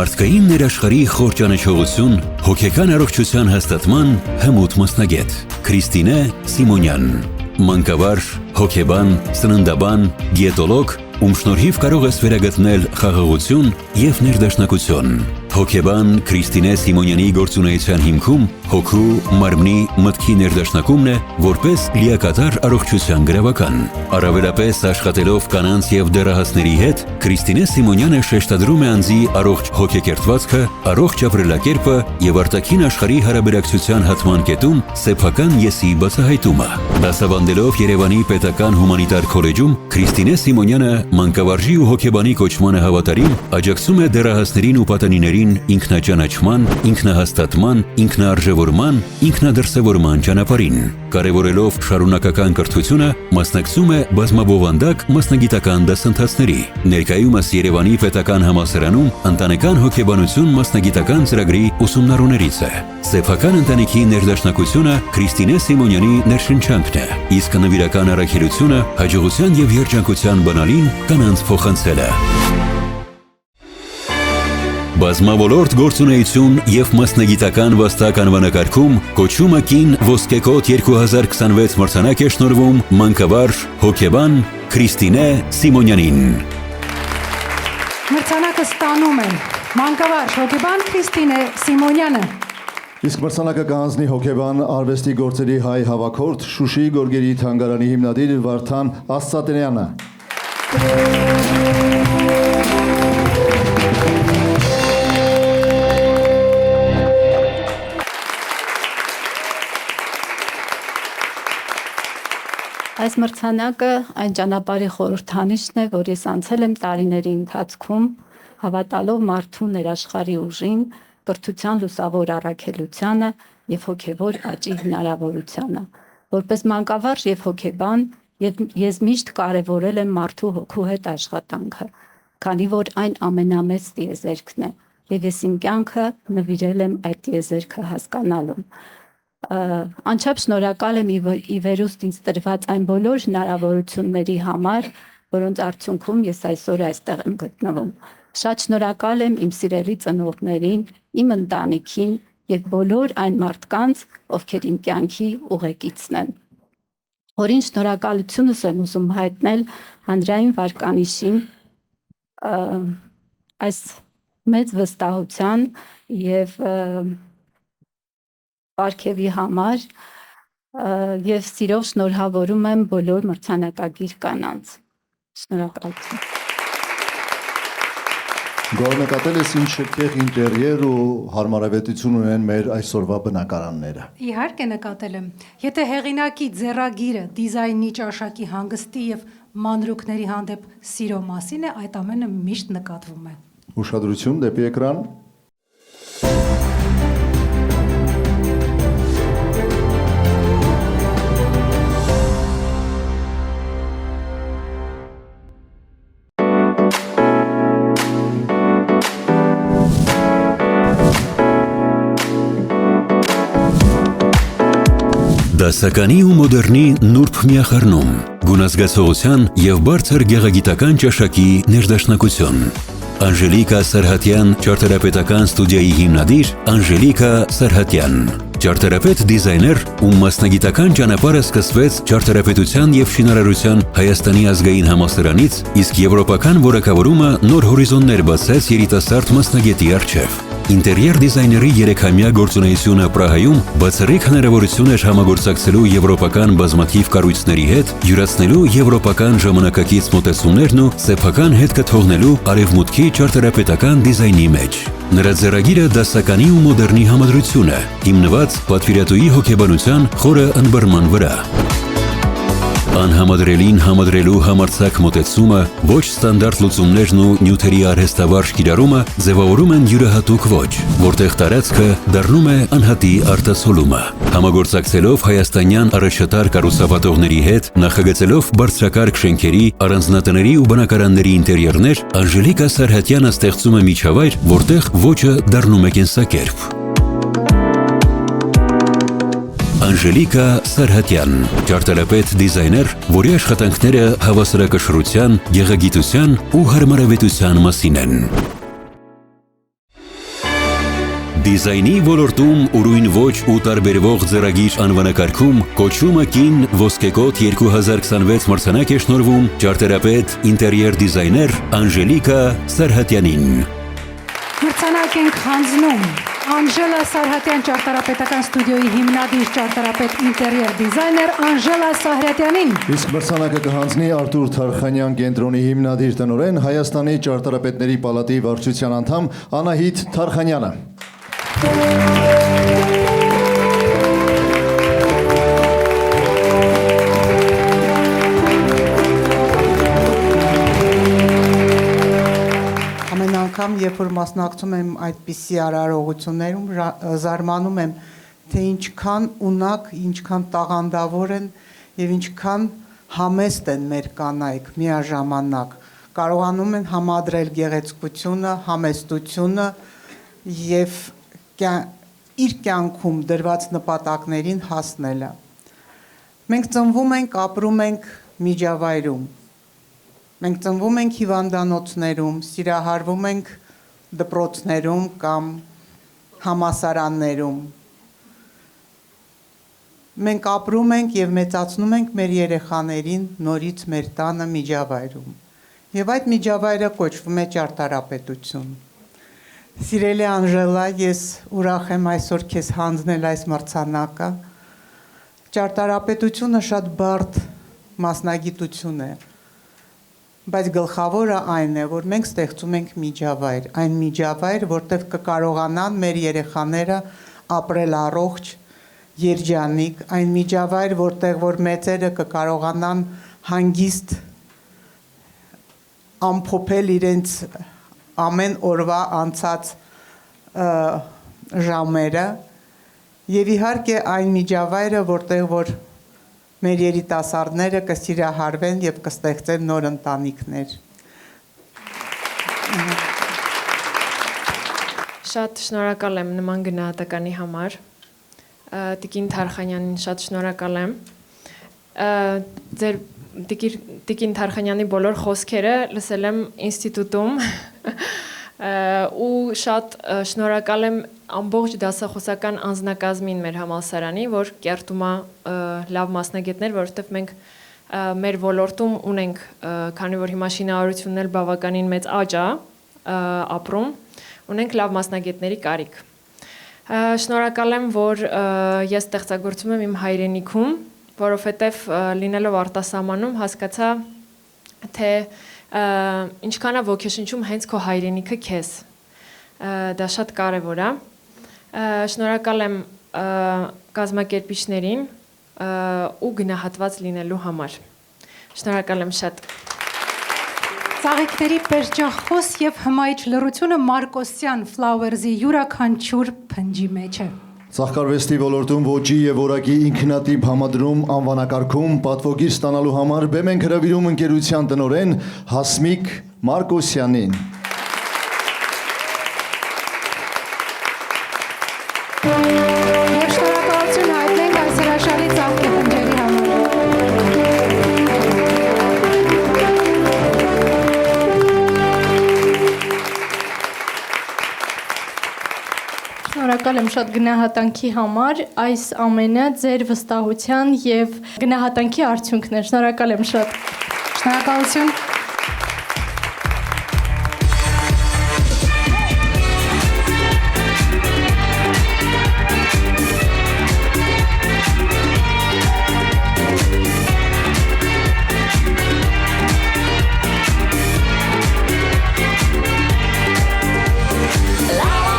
Մարդկային ներաշխարհի խոր ճանաչողություն հոգեկան առողջության հաստատման հմուտ մասնագետ Քրիստինե Սիմոնյան, մանկավարժ, հոգեբան, սննդաբան, դիետոլոգ, ում շնորհիվ կարող ես վերագտնել խաղաղություն եւ ներդաշնակություն։ Հոգեբան Քրիստինե Սիմոնյանի գործունեության հիմքում հոգու, մարմնի, մտքի ներդաշնակումն է որպես լիակատար առողջության գրավական։ Առավելապես աշխատելով կանանց եւ դեռահասների հետ, Քրիստինե Սիմոնյանը շեշտադրում է անձի առողջ հոգեկերտվածքը, առողջ ապրելակերպը եւ արտաքին աշխարհի հարաբերակցության հատման կետում սեփական եսի բացահայտումը։ Դասավանդելով Երևանի պետական հումանիտար քոլեջում, Քրիստինե Սիմոնյանը մանկավարժի ու հոգեբանի կոչմանը հավատարիմ աջակցում է դեռահասներին ու պատանիներին ինքնաճանաչման, ինքնահաստատման, ինքնաարժևորման, ինքնադրսևորման ճանապարհին։ Կարևորելով շարունակական կրթությունը, մասնակցում է բազմաբովանդակ մասնագիտական դասընթացների։ Ներկայումս Երևանի պետական համալսարանում ընտանեկան հոգեբանություն մասնագիտական ծրագրի ուսումնառուներից է։ Սեփական ընտանիքի ներդաշնակությունը Քրիստինե Սիմոնյանի ներշնչանքն է, իսկ նվիրական առաքելությունը հաջողության եւ երջանկության բանալին կանանց փոխանցելը։ Բազմավորորդ գործունեություն եւ մասնագիտական վաստակ անվանակարգում կոչումը կին ոսկեկոտ 2026 մրցանակ է շնորհվում մանկավարժ հոգեբան Քրիստինե Սիմոնյանին։ Մրցանակը ստանում է մանկավարժ հոգեբան Քրիստինե Սիմոնյանը։ Իսկ մրցանակը կհանձնի հոգեբան արվեստի գործերի հայ հավաքորդ Շուշիի Գորգերի թանգարանի հիմնադիր Վարդան Աստծատրյանը։ Այս մրցանակը այն ճանապարհի խորհրդանիշն է, որ ես անցել եմ տարիների ընթացքում, հավատալով մարդու ներաշխարհի ուժին, կրթության լուսավոր առաքելությանը եւ հոգեվոր աճի հնարավորությանը։ Որպես մանկավարժ եւ հոգեբան, ես միշտ կարևորել եմ մարդու հոգու հետ աշխատանքը, քանի որ այն ամենամեծ տիեզերքն է, եւ ես իմ կյանքը նվիրել եմ այդ տիեզերքը հասկանալուն։ Անչափ շնորհակալ եմ ի վերուստ ինձ տրված այն բոլոր հնարավորությունների համար, որոնց արդյունքում ես այսօր այստեղ եմ գտնվում։ Շատ շնորհակալ եմ իմ սիրելի ծնողներին, իմ ընտանիքին եւ բոլոր այն մարդկանց, ովքեր իմ կյանքի ուղեկիցն են։ Որին շնորհակալությունս եմ ուզում հայտնել հանրային վարկանիշին այս մեծ վստահության եւ Պարքևի համար եւ սիրով շնորհավորում եմ բոլոր մրցանակակիր կանանց։ Շնորհակալություն։ Գոհ նկատել ես ինչ շքեղ ինտերիեր ու հարմարավետություն ունեն մեր այսօրվա բնակարանները։ Իհարկե նկատել եմ։ Եթե հեղինակի ձեռագիրը դիզայնի ճաշակի հանգստի եւ մանրուքների հանդեպ սիրո մասին է, այդ ամենը միշտ նկատվում է։ Ուշադրություն դեպի էկրան։ Դասականի ու մոդեռնի նուրբ միախառնում, գունազգացողության եւ բարձր գեղագիտական ճաշակի ներդաշնակություն։ Անժելիկա Սարհատյան ճարտարապետական ստուդիայի հիմնադիր Անժելիկա Սարհատյան, ճարտարապետ դիզայներ, ում մասնագիտական ճանապարհը սկսվեց ճարտարապետության եւ շինարարության Հայաստանի ազգային համալսարանից, իսկ եվրոպական որակավորումը նոր հորիզոններ բացեց երիտասարդ մասնագետի առջև։ Ինտերիեր դիզայների 3-ամյա գործունեությունը Պրահայում բացառիկ հնարավորություն էր համագործակցելու եվրոպական բազմաթիվ կառույցների հետ, յուրացնելու եվրոպական ժամանակակից մոտեցումներն ու սեփական հետքը թողնելու արևմուտքի ճարտարապետական դիզայնի մեջ։ Նրա ձեռագիրը դասականի ու մոդեռնի համադրություն է, հիմնված պատվիրատուի հոգեբանության խորը ըմբռնման վրա։ Անհամադրելին համադրելու համարձակ մոտեցումը, ոչ ստանդարտ լուծումներն ու նյութերի արհեստավարժ կիրառումը ձևավորում են յուրահատուկ ոճ, որտեղ տարածքը դառնում է անհատի արտասոլումը։ Համագործակցելով հայաստանյան առաջատար կառուցապատողների հետ, նախագծելով բարձրակարգ շենքերի, առանձնատների ու բնակարանների ինտերիերներ, Անժելիկա Սարհատյանը ստեղծում է միջավայր, որտեղ ոճը դառնում է կենսակերպ։ Անժելիկա Սարհատյան, ճարտարապետ դիզայներ, որի աշխատանքները հավասարակշռության, գեղագիտության ու հարմարավետության մասին են։ Դիզայնի ոլորտում ուրույն ոճ ու տարբերվող ձեռագիր անվանակարգում կոչումը կին ոսկեկոտ 2026 մրցանակ է շնորհվում ճարտարապետ ինտերիեր դիզայներ Անժելիկա Սարհատյանին։ Մրցանակ ենք հանձնում Անժելա Սարհատյան ճարտարապետական ստուդիոյի հիմնադիր ճարտարապետ ինտերիեր դիզայներ Անժելա Սարհատյանին։ Իսկ մրցանակը կհանձնի Արտուր Թարխանյան կենտրոնի հիմնադիր տնօրեն Հայաստանի ճարտարապետների պալատի վարչության անդամ Անահիտ Թարխանյանը։ Անգամ երբ որ մասնակցում եմ այդպիսի արարողություններում, զարմանում եմ, թե ինչքան ունակ, ինչքան տաղանդավոր են եւ ինչքան համեստ են մեր կանայք միաժամանակ։ Կարողանում են համադրել գեղեցկությունը, համեստությունը եւ իր կյանքում դրված նպատակներին հասնելը։ Մենք ծնվում ենք, ապրում ենք միջավայրում։ Մենք ծնվում ենք հիվանդանոցներում, սիրահարվում ենք դպրոցներում կամ համասարաններում։ Մենք ապրում ենք եւ մեծացնում ենք մեր երեխաներին նորից մեր տանը միջավայրում։ Եվ այդ միջավայրը կոչվում է ճարտարապետություն։ Սիրելի Անժելա, ես ուրախ եմ այսօր քեզ հանձնել այս մրցանակը։ Ճարտարապետությունը շատ բարդ մասնագիտություն է։ Բայց գլխավորը այն է, որ մենք ստեղծում ենք միջավայր, այն միջավայր, որտեղ կկարողանան մեր երեխաները ապրել առողջ, երջանիկ, այն միջավայր, որտեղ որ մեծերը կկարողանան հանգիստ ամփոփել իրենց ամեն օրվա անցած ժամերը եւ իհարկե այն միջավայրը, որտեղ որ մեր երիտասարդները կսիրահարվեն եւ կստեղծեն նոր ընտանիքներ։ Շատ շնորհակալ եմ նման գնահատականի համար։ Տիկին Թարխանյանին շատ շնորհակալ եմ։ Ձեր Տիկին Թարխանյանի բոլոր խոսքերը լսել եմ ինստիտուտում ու շատ շնորհակալ եմ ամբողջ դասախոսական անձնակազմին մեր համալսարանի, որ կերտում է լավ մասնագետներ, որովհետև մենք մեր ոլորտում ունենք, քանի որ հիմա շինարարությունն էլ բավականին մեծ աճ է ապրում, ունենք լավ մասնագետների կարիք։ Շնորհակալ եմ, որ ես ստեղծագործում եմ իմ հայրենիքում, որովհետև լինելով արտասահմանում հասկացա, թե ինչքան է ոգեշնչում հենց քո հայրենիքը քեզ։ Դա շատ կարևոր է։ Շնորհակալ եմ կազմակերպիչներին ու գնահատված լինելու համար։ Շնորհակալ եմ շատ։ Ծաղիկների պերճախոս եւ հմայիչ լռությունը Մարկոսյան Flowers-ի յուրաքանչյուր փնջի մեջ է։ Ծաղկարվեստի ոլորտում ոճի եւ որակի ինքնատիպ համադրում անվանակարգում պատվոգիր ստանալու համար բեմ ենք հրավիրում ընկերության տնօրեն Հասմիկ Մարկոսյանին։ Եվ շնորհակալություն հայտնենք այս հրաշալի ծաղկի փնջերի համար։ Շնորհակալ եմ շատ գնահատանքի համար, այս ամենը ձեր վստահության եւ գնահատանքի արդյունքն է։ Շնորհակալ եմ շատ։ Շնորհակալություն։ La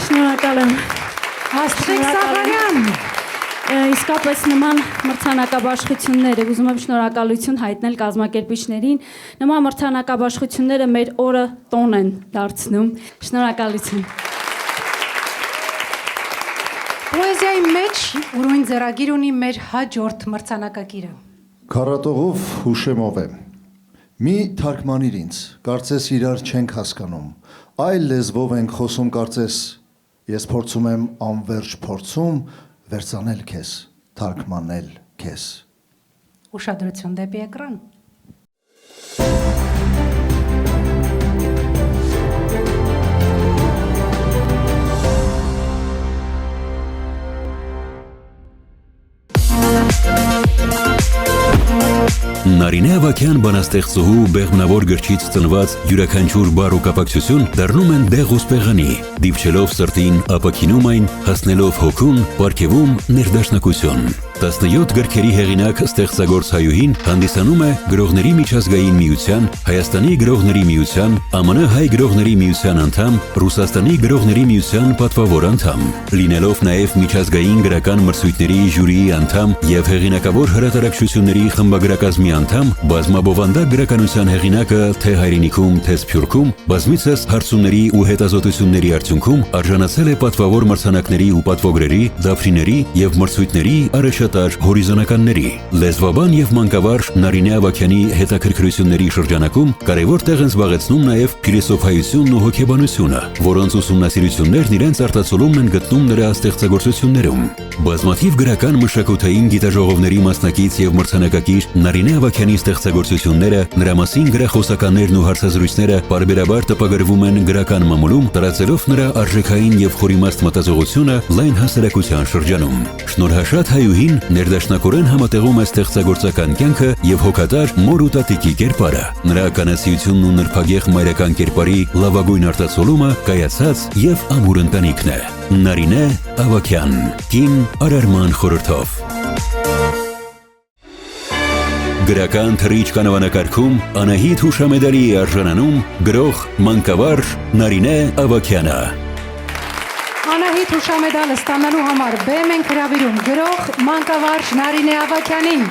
Շնորհակալ եմ։ Աստղիկ Սաղարյան։ Իսկապես նման մրցանակաբաշխությունները, ուզում եմ շնորհակալություն հայտնել կազմակերպիչներին, նման մրցանակաբաշխությունները մեր օրը տոն են դարձնում։ Շնորհակալություն։ Պոեզիայի մեջ ուրույն ձեռագիր ունի մեր հաջորդ մրցանակակիրը։ Քառատողով հուշեմով է։ Մի թարգմանիր ինձ, կարծես իրար չենք հասկանում, այլ լեզվով ենք խոսում կարծես, ես փորձում եմ անverջ փորձում վերցանել քեզ, թարգմանել քեզ։ Ուշադրություն դեպի էկրան։ Նարինե Ավագյան բանաստեղծուհու բեղմնավոր գրչից ծնված յուրաքանչյուր բառ ու կապակցություն դառնում են դեղ ու սպեղանի, դիպչելով սրտին ապաքինում այն, հասնելով հոգուն, պարգևում ներդաշնակություն։ 17 գրքերի հեղինակ ստեղծագործ հայուհին հանդիսանում է Գրողների միջազգային միության, Հայաստանի Գրողների միության, ԱՄՆ Հայ Գրողների միության անդամ, Ռուսաստանի Գրողների միության պատվավոր անդամ, լինելով նաև միջազգային գրական մրցույթների ժյուրիի անդամ եւ հեղինակավոր հրատարակչությունների խմբագրակազմի անդամ, բազմաբովանդակ գրականության հեղինակը թե հայրենիքում, թե Սփյուռքում, բազմիցս հարցումների ու հետազոտությունների արդյունքում արժանացել է պատվավոր մրցանակների ու պատվոգրերի, դափնիների եւ մրցույթների առաջատար հորիզոնականների։ Լեզվաբան եւ մանկավարժ Նարինե Ավագյանի հետաքրքրությունների շրջանակում կարևոր տեղ են զբաղեցնում նաեւ փիլիսոփայությունն ու հոգեբանությունը, որոնց ուսումնասիրություններն իրենց արտացոլումն են գտնում նրա ստեղծագործություններում։ Բազմաթիվ գրական մշակութային գիտաժողովների մասնակից եւ մրցանակակիր Նարինե Ավագյանի ստեղծագործությունները, նրա մասին գրախոսականներն ու հարցազրույցները պարբերաբար տպագրվում են գրական մամուլում, տարածելով նրա արժեքային եւ խորիմաստ մտածողությունը լայն հասարակության շրջանում։ Շնորհաշատ հայուհին ներդաշնակորեն համատեղում է ստեղծագործական կյանքը եւ հոգատար մոր ու տատիկի կերպարը։ Նրա ականացիությունն ու նրբագեղ մայրական կերպարի լավագույն արտացոլումը կայացած եւ ամուր ընտանիքն է։ Նարինե Ավագյան, կին արարման խորհրդով։ Գրական թռիչ կանավանակարգում Անահիտ հուշամեդալի արժանանում գրող մանկավարժ Նարինե Ավագյանը։ Անահիտ հուշամեդալը ստանալու համար բեմ ենք հրավիրում գրող մանկավարժ Նարինե Ավագյանին։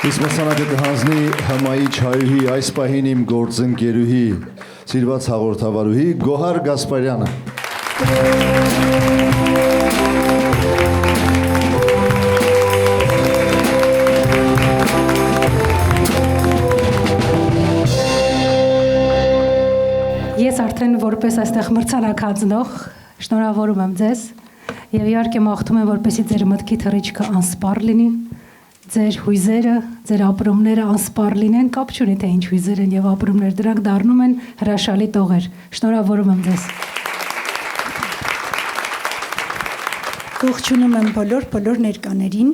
Իսկ մրցանակը կհանձնի հմայիչ հայուհի, այս պահին իմ գործընկերուհի, սիրված հաղորդավարուհի Գոհար Գասպարյանը։ Ես արդեն որպես այստեղ մրցանակածնող շնորհավորում եմ ձեզ եւ իհարկե մաղթում եմ, որպեսզի ձեր մտքի թռիչքը անսպառ լինի, ձեր հույզերը, ձեր ապրումները անսպառ լինեն, կապ չունի թե ինչ հույզեր են եւ ապրումներ, դրանք դառնում են հրաշալի տողեր։ Շնորհավորում եմ ձեզ։ Ողջունում եմ բոլոր ներկաներին։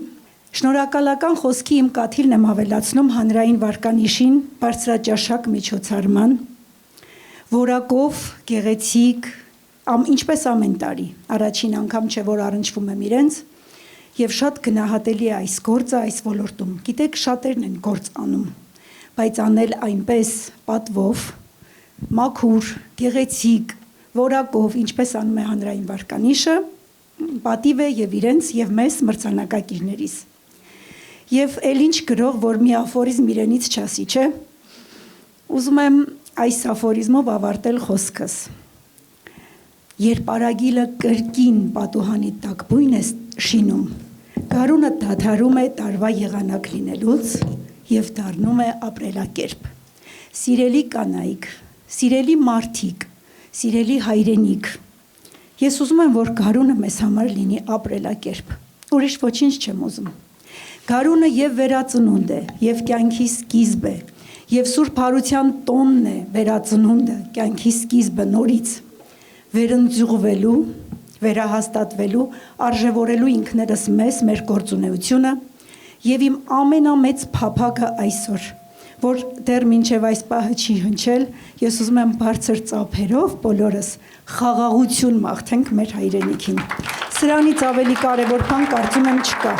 Շնորհակալական խոսքի իմ կաթիլն եմ ավելացնում հանրային վարկանիշին, բարձրաճաշակ միջոցառման, որակով, գեղեցիկ, ինչպես ամեն տարի, առաջին անգամ չէ, որ առնչվում եմ իրենց, եւ շատ գնահատելի է այս գործը այս ոլորտում։ Գիտեք, շատերն են գործ անում, բայց անել այնպես պատվով, մաքուր, գեղեցիկ, որակով, ինչպես անում է հանրային վարկանիշը, պատիվ է եւ իրենց եւ մեզ մրցանակակիրներիս։ Եվ էլ ինչ գրող, որ մի աֆորիզմ իրենից չասի, չէ։ Ուզում եմ այս աֆորիզմով ավարտել խոսքս։ Երբ արագիլը կրկին պատուհանի տակ բույն է շինում, գարունը դադարում է տարվա եղանակ լինելուց եւ դառնում է ապրելակերպ։ Սիրելի կանայք, սիրելի մարդիկ, սիրելի հայրենիք, ես ուզում եմ, որ գարունը մեզ համար լինի ապրելակերպ։ Ուրիշ ոչինչ չեմ ուզում։ Գարունը եւ վերածնունդ է, եւ կյանքի սկիզբ է, եւ Սուրբ Հարության տոնն է վերածնունդը, կյանքի սկիզբը նորից վերընձյուղվելու, վերահաստատվելու, արժևորելու ինքներս մեզ, մեր գործունեությունը եւ իմ ամենամեծ փափագը այսօր, որ դեռ մինչև այս պահը չի հնչել, ես ուզում եմ բարձր ծափերով բոլորս խաղաղություն մաղթենք մեր հայրենիքին։ Սրանից ավելի կարևոր բան կարծում եմ չկա։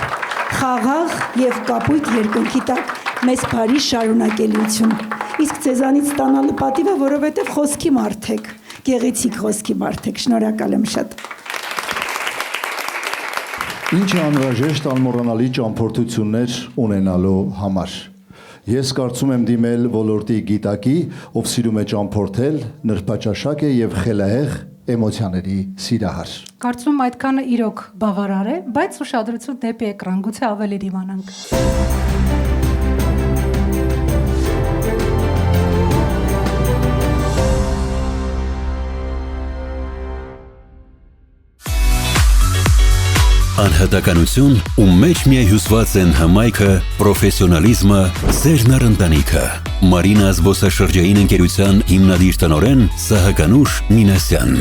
Խաղաղ եւ կապույտ երկնքի տակ մեզ բարի շարունակելիություն։ Իսկ ձեզանից ստանալը պատիվ է, որովհետև խոսքի մարդ եք։ գեղեցիկ խոսքի մարդ եք։ Շնորհակալ եմ շատ։ Ինչ է անհրաժեշտ անմոռանալի ճամփորդություններ ունենալու համար։ Ես կարծում եմ դիմել ոլորտի գիտակի, ով սիրում է ճամփորդել, նրբաճաշակ է եւ խելահեղ էմոցիաների սիրահար։ Կարծում եմ այդքանը իրոք բավարար է, բայց ուշադրություն դեպի էկրան, գուցե ավելի դիմանանք։ Անհատականություն, ում մեջ միահյուսված են հմայքը, պրոֆեսիոնալիզմը, սերն առ ընտանիքը։ Մարինա զբոսաշրջային ընկերության հիմնադիր տնօրեն Սահականուշ Մինասյան։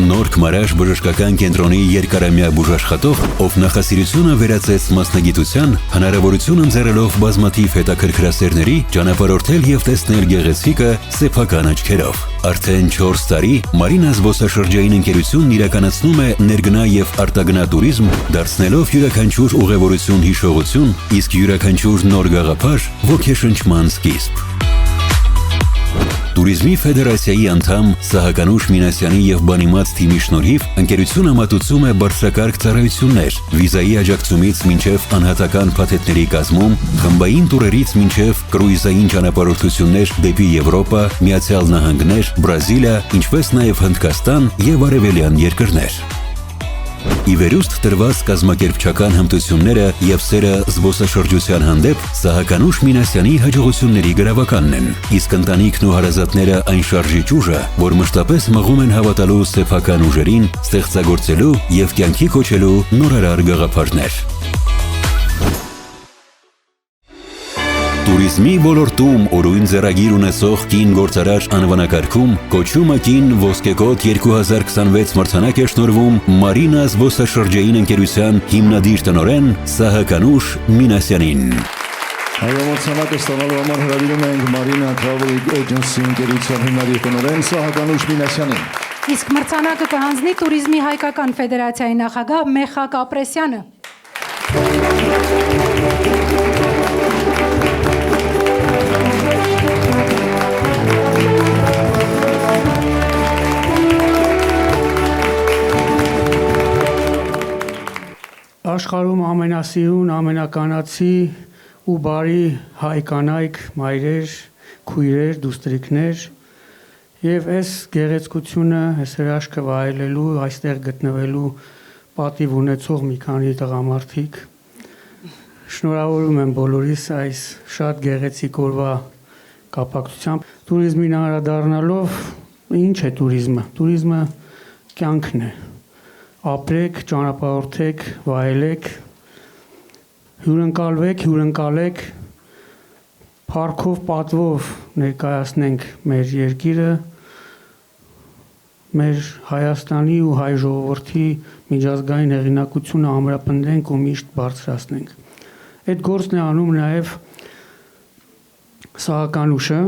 Նորք Մարաշ բժշկական կենտրոնի երկարամյա բուժաշխատող, ով նախասիրությունը վերածեց մասնագիտության, հնարավորություն ընձեռելով բազմաթիվ հետաքրքրասերների ճանապարհորդել եւ տեսնել գեղեցիկը սեփական աչքերով։ Արդեն 4 տարի Մարինա զբոսաշրջային ընկերությունն իրականացնում է ներգնա եւ արտագնա туриզմ, դարձնելով յուրաքանչյուր ուղևորություն հիշողություն, իսկ յուրաքանչյուր նոր գաղափար ոգեշնչման սկիզբ։ Տուրիզմի ֆեդերացիայի անդամ Սահականուշ Մինասյանի եւ Բանիմաց թիմի շնորհիվ ընկերությունը մատուցում է բարձրակարգ ծառայություններ, վիզայի աջակցումից մինչև անհատական փաթեթների կազմում, խմբային տուրերից մինչև կրուիզային ճանապարհորդություններ դեպի Եվրոպա, Միացյալ Նահանգներ, Բրազիլիա, ինչպես նաեւ Հնդկաստան եւ արևելյան երկրներ։ Ի վերուստ տրված կազմակերպչական հմտությունները եւ սերը զբոսաշրջության հանդեպ Սահականուշ Մինասյանի հաջողությունների գրավականն են, իսկ ընտանիքն ու հարազատները այն շարժիչ ուժը, որ մշտապես մղում են հավատալու սեփական ուժերին, ստեղծագործելու եւ կյանքի կոչելու նորարար գաղափարներ։ Տուրիզմի ոլորտում օրույն ձեռագիր ունեցող կին գործարար անվանակարգում կոչումը կին ոսկեկոտ 2026 մրցանակ է շնորհվում Մարինա զբոսաշրջային ընկերության հիմնադիր տնօրեն Սահականուշ Մինասյանին։ Այո, մրցանակը ստանալու համար հրավիրում ենք Marina Travel Agency ընկերության հիմնադիր տնօրեն Սահականուշ Մինասյանին։ Իսկ մրցանակը կհանձնի Տուրիզմի հայկական ֆեդերացիայի նախագահ Մեխակ Ապրեսյանը։ Աշխարհում ամենասիրուն, ամենականացի ու բարի հայ կանայք, մայրեր, քույրեր, դուստրիկներ եւ այս գեղեցկությունը, այս հրաշքը վայելելու, այստեղ գտնվելու պատիվ ունեցող մի քանի տղամարդիկ շնորհավորում եմ բոլորիս այս շատ գեղեցիկ օրվա կապակցությամբ։ Տուրիզմին անդրադառնալով, ինչ է տուրիզմը։ Տուրիզմը կյանքն է։ Ապրեք, ճանապարհորդեք, վայելեք, հյուրընկալեք, փառքով պատվով ներկայացնենք մեր երկիրը, մեր Հայաստանի ու հայ ժողովրդի միջազգային հեղինակությունը ամրապնդենք ու միշտ բարձրացնենք։ Այդ գործն է անում նաև Սահականուշը,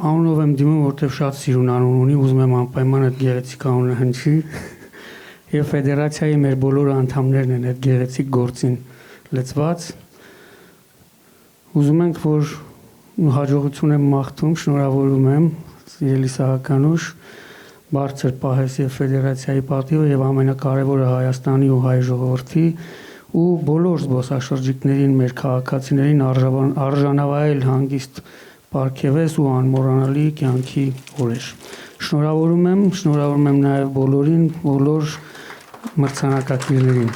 անունով եմ դիմում, որտեղ շատ սիրուն անուն ունի, ուզում եմ անպայման այդ գեղեցիկ անունը հնչի։ Եվ ֆեդերացիայի մեր բոլոր անդամներն են այդ գեղեցիկ գործին լծված։ Ուզում ենք, որ հաջողություն եմ մաղթում, շնորհավորում եմ, սիրելի Սահականուշ, բարձր պահես եւ ֆեդերացիայի պատիվը եւ ամենակարևորը Հայաստանի ու հայ ժողովրդի ու բոլոր զբոսաշրջիկներին, մեր քաղաքացիներին արժանավայել հանգիստ պարգևես ու անմոռանալի կյանքի օրեր։ Շնորհավորում եմ նաեւ բոլորին, բոլոր մրցանակակիրներին։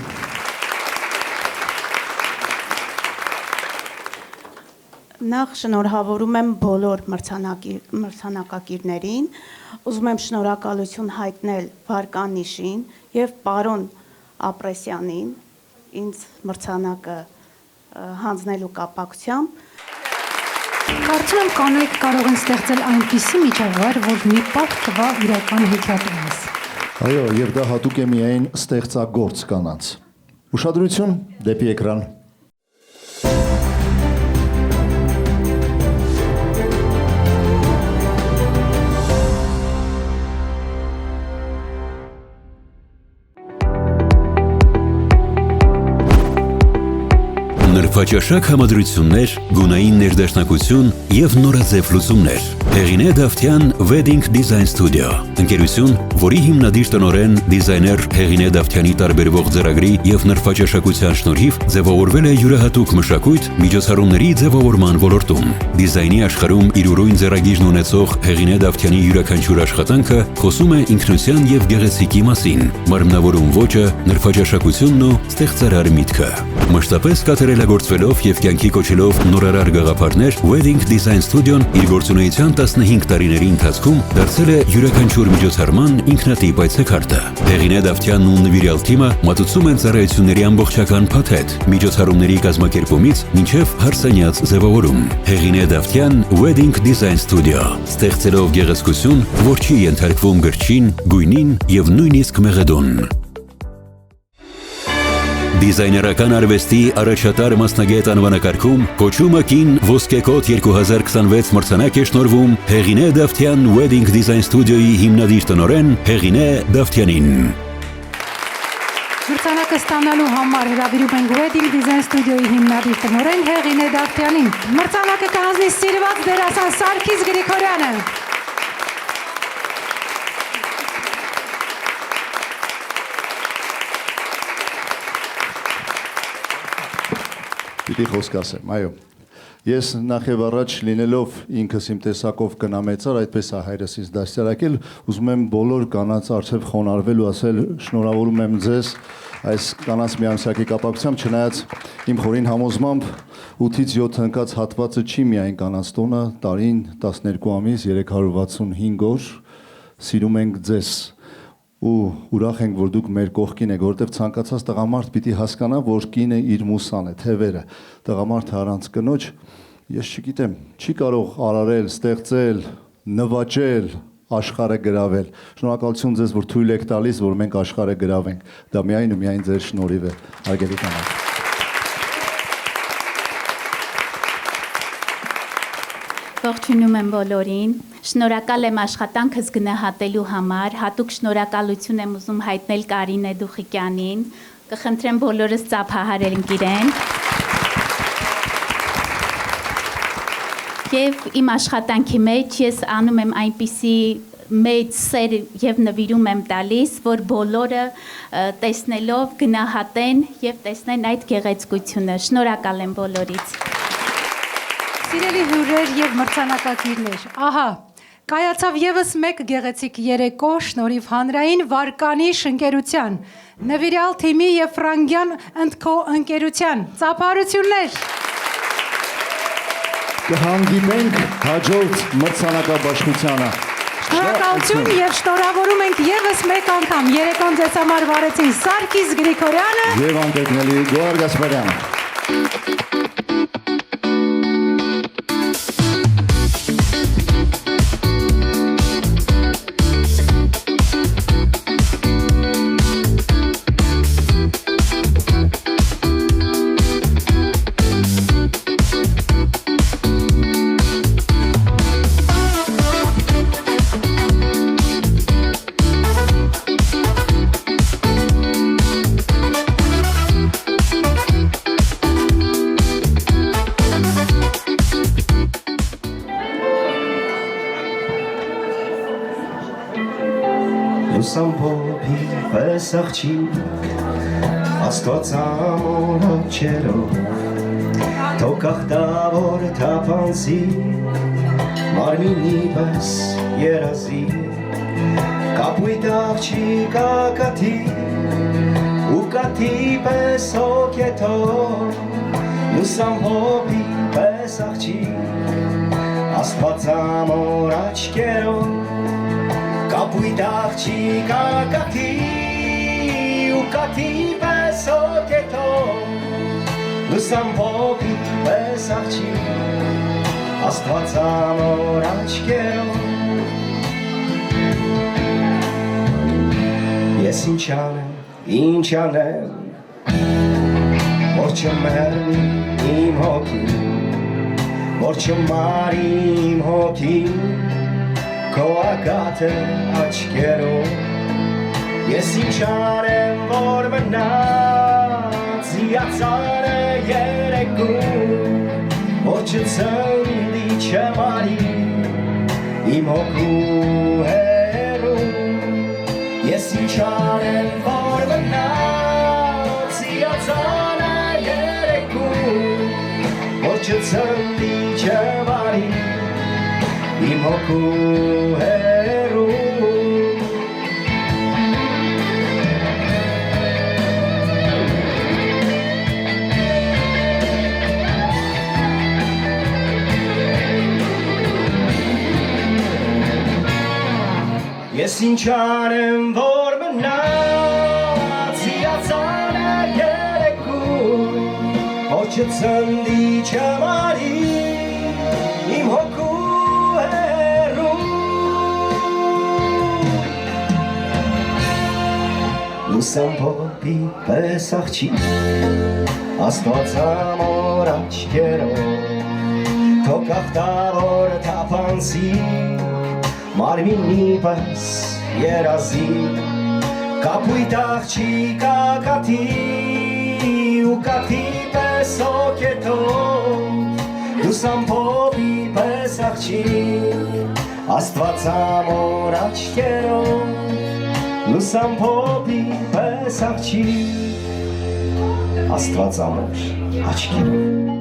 Նախ շնորհավորում եմ բոլոր մրցանակակիրներին, ուզում եմ շնորհակալություն հայտնել վարկանիշին եւ պարոն Ապրեսյանին ինձ մրցանակը հանձնելու կապակցությամբ։ Կարծում եմ կանայք կարող են ստեղծել այնպիսի միջավայր, որ մի պահ տվա իրական հեքիաթից։ Այո, եւ դա հատուկ է միայն ստեղծագործ կանանց։ Ուշադրություն դեպի էկրան։ Նրբաճաշակ համադրություններ, գունային ներդաշնակություն և նորաձև լուծումներ։ Հեղինե Դավթյան Wedding Design Studio, ընկերություն, որի հիմնադիր տնօրեն դիզայներ Հեղինե Դավթյանի տարբերվող ձեռագրի և նրբաճաշակության շնորհիվ ձևավորվել է յուրահատուկ մշակույթ միջոցառումների ձևավորման ոլորտում։ Դիզայնի աշխարհում իր ուրույն ձեռագիրն ունեցող Հեղինե Դավթյանի յուրաքանչյուր աշխատանքը խոսում է ինքնության և գեղեցիկի մասին, մարմնավորում ոճը, նրբաճաշակությունն ու ստեղծարար միտքը։ Մշտապես կատարելագործվելով և կյանքի կոչելով նորարար գաղափարներ, Wedding Design Studio-ն իր գործունեության 15 տարիների ընթացքում դարձել է յուրաքանչյուր միջոցառման ինքնատիպ այցեքարտը։ Հեղինե Դավթյանն ու նվիրյալ թիմը մատուցում են ծառայությունների ամբողջական փաթեթ, միջոցառումների կազմակերպումից մինչև հարսանյաց ձևավորում։ Հեղինե Դավթյան Wedding Design Studio, ստեղծելով գեղեցկություն, որ չի ենթարկվում գրչին, գույնին և նույնիսկ մեղեդուն։ Դիզայներական արվեստի առաջատար մասնագետ անվանակարգում կոչումը կին ոսկեկոթ 2026 մրցանակ է շնորհվում Հեղինե Դավթյան Wedding Design Studio-ի հիմնադիր տնօրեն Հեղինե Դավթյանին։ Մրցանակը ստանալու համար հրավիրում ենք Wedding Design Studio-ի հիմնադիր տնօրեն Հեղինե Դավթյանին։ Մրցանակը կհանձնի սիրված դերասան Սարգիս Գրիգորյանը։ Պիտի խոսք ասեմ, այո։ Ես նախ եւ առաջ լինելով ինքս իմ տեսակով կնամեծար, այդպես է հայրս ինձ դաստիարակել, ուզում եմ բոլոր կանանց առջև խոնարհվել ու ասել շնորհավորում եմ ձեզ այս կանանց միամսյակի կապակցությամբ, չնայած իմ խորին համոզմամբ 8-ից 7 ընկած հատվածը չի միայն կանանց տոնը, տարին 12 ամիս 365 օր սիրում ենք ձեզ ու ուրախ ենք, որ դուք մեր կողքին եք, որովհետև ցանկացած տղամարդ պիտի հասկանա, որ կինը իր մուսան է, թևերը, տղամարդը առանց կնոջ, ես չգիտեմ, չի կարող արարել, ստեղծել, նվաճել, աշխարհը գրավել։ Շնորհակալություն ձեզ, որ թույլ եք տալիս, որ մենք աշխարհը գրավենք։ Դա միայն ու միայն ձեր շնորհիվ է, հարգելի կանայք։ Ողջունում եմ բոլորին, շնորհակալ եմ աշխատանքս գնահատելու համար, հատուկ շնորհակալություն եմ ուզում հայտնել Կարինե Դուխիկյանին, կխնդրեմ բոլորս ծափահարենք իրեն։ Եվ իմ աշխատանքի մեջ ես անում եմ այնպիսի մեծ սեր և նվիրում եմ տալիս, որ բոլորը տեսնելով գնահատեն և տեսնեն այդ գեղեցկությունը, շնորհակալ եմ բոլորից։ Սիրելի հյուրեր և մրցանակակիրներ, ահա, կայացավ ևս մեկ գեղեցիկ երեկո շնորհիվ հանրային վարկանիշ ընկերության, նվիրյալ թիմի և Ֆրանգյան & Քո ընկերության, ծափահարություններ։ Կհանդիպենք հաջորդ մրցանակաբաշխությանը։ Շնորհակալություն և շնորհավորում ենք ևս մեկ անգամ երեկոն ձեզ համար վարեցին Սարգիս Գրիգորյանը և անկետնելի Գոհար Գասպարյանը։ Սամփոփի պես աղջիկ Աստված ամորոջերով Թող ախտավոր թափանցի Մարմինի պես երազի Կապույտ աղջիկ ակաթի Ու կաթի պես հոգետով Ու սամփոփի պես աղջիկ Աստված ամոր աչքերով Կապույտ աղջիկ ակաթի ու կաթի պես հոգետով Լուսամփոփի պես աղջիկ Աստված ամոր աչքերով Ես ինչ անեմ Որ չմեռնի իմ հոգին Որ չմարի իմ հոգին Քո ակաթը աչքերով Ես ինչ անեմ որ մնաց Հիացանը երեկո չցնդի չմարի իմ հոգու հերում ես ինչ անեմ որ մնաց իացանը երեկում որ չցնդի չմարի իմ հոգու հերում Ես ինչ անեմ որ մնաց իացանը երեկում որ չցնդի չմարի իմ հոգու հերում լուսան փոփի պես աղջիկ աստված ամոր աչքերով թող ախտավոր թափանցի Մարմինի պես երազի կապույտ աղջիկ ակաթի ու կաթի պես օքետով լուսան փոփի պես աղջիկ աստված ամոր աչքերով լուսան փոփի պես աղջիկ աստված ամոր աչքերով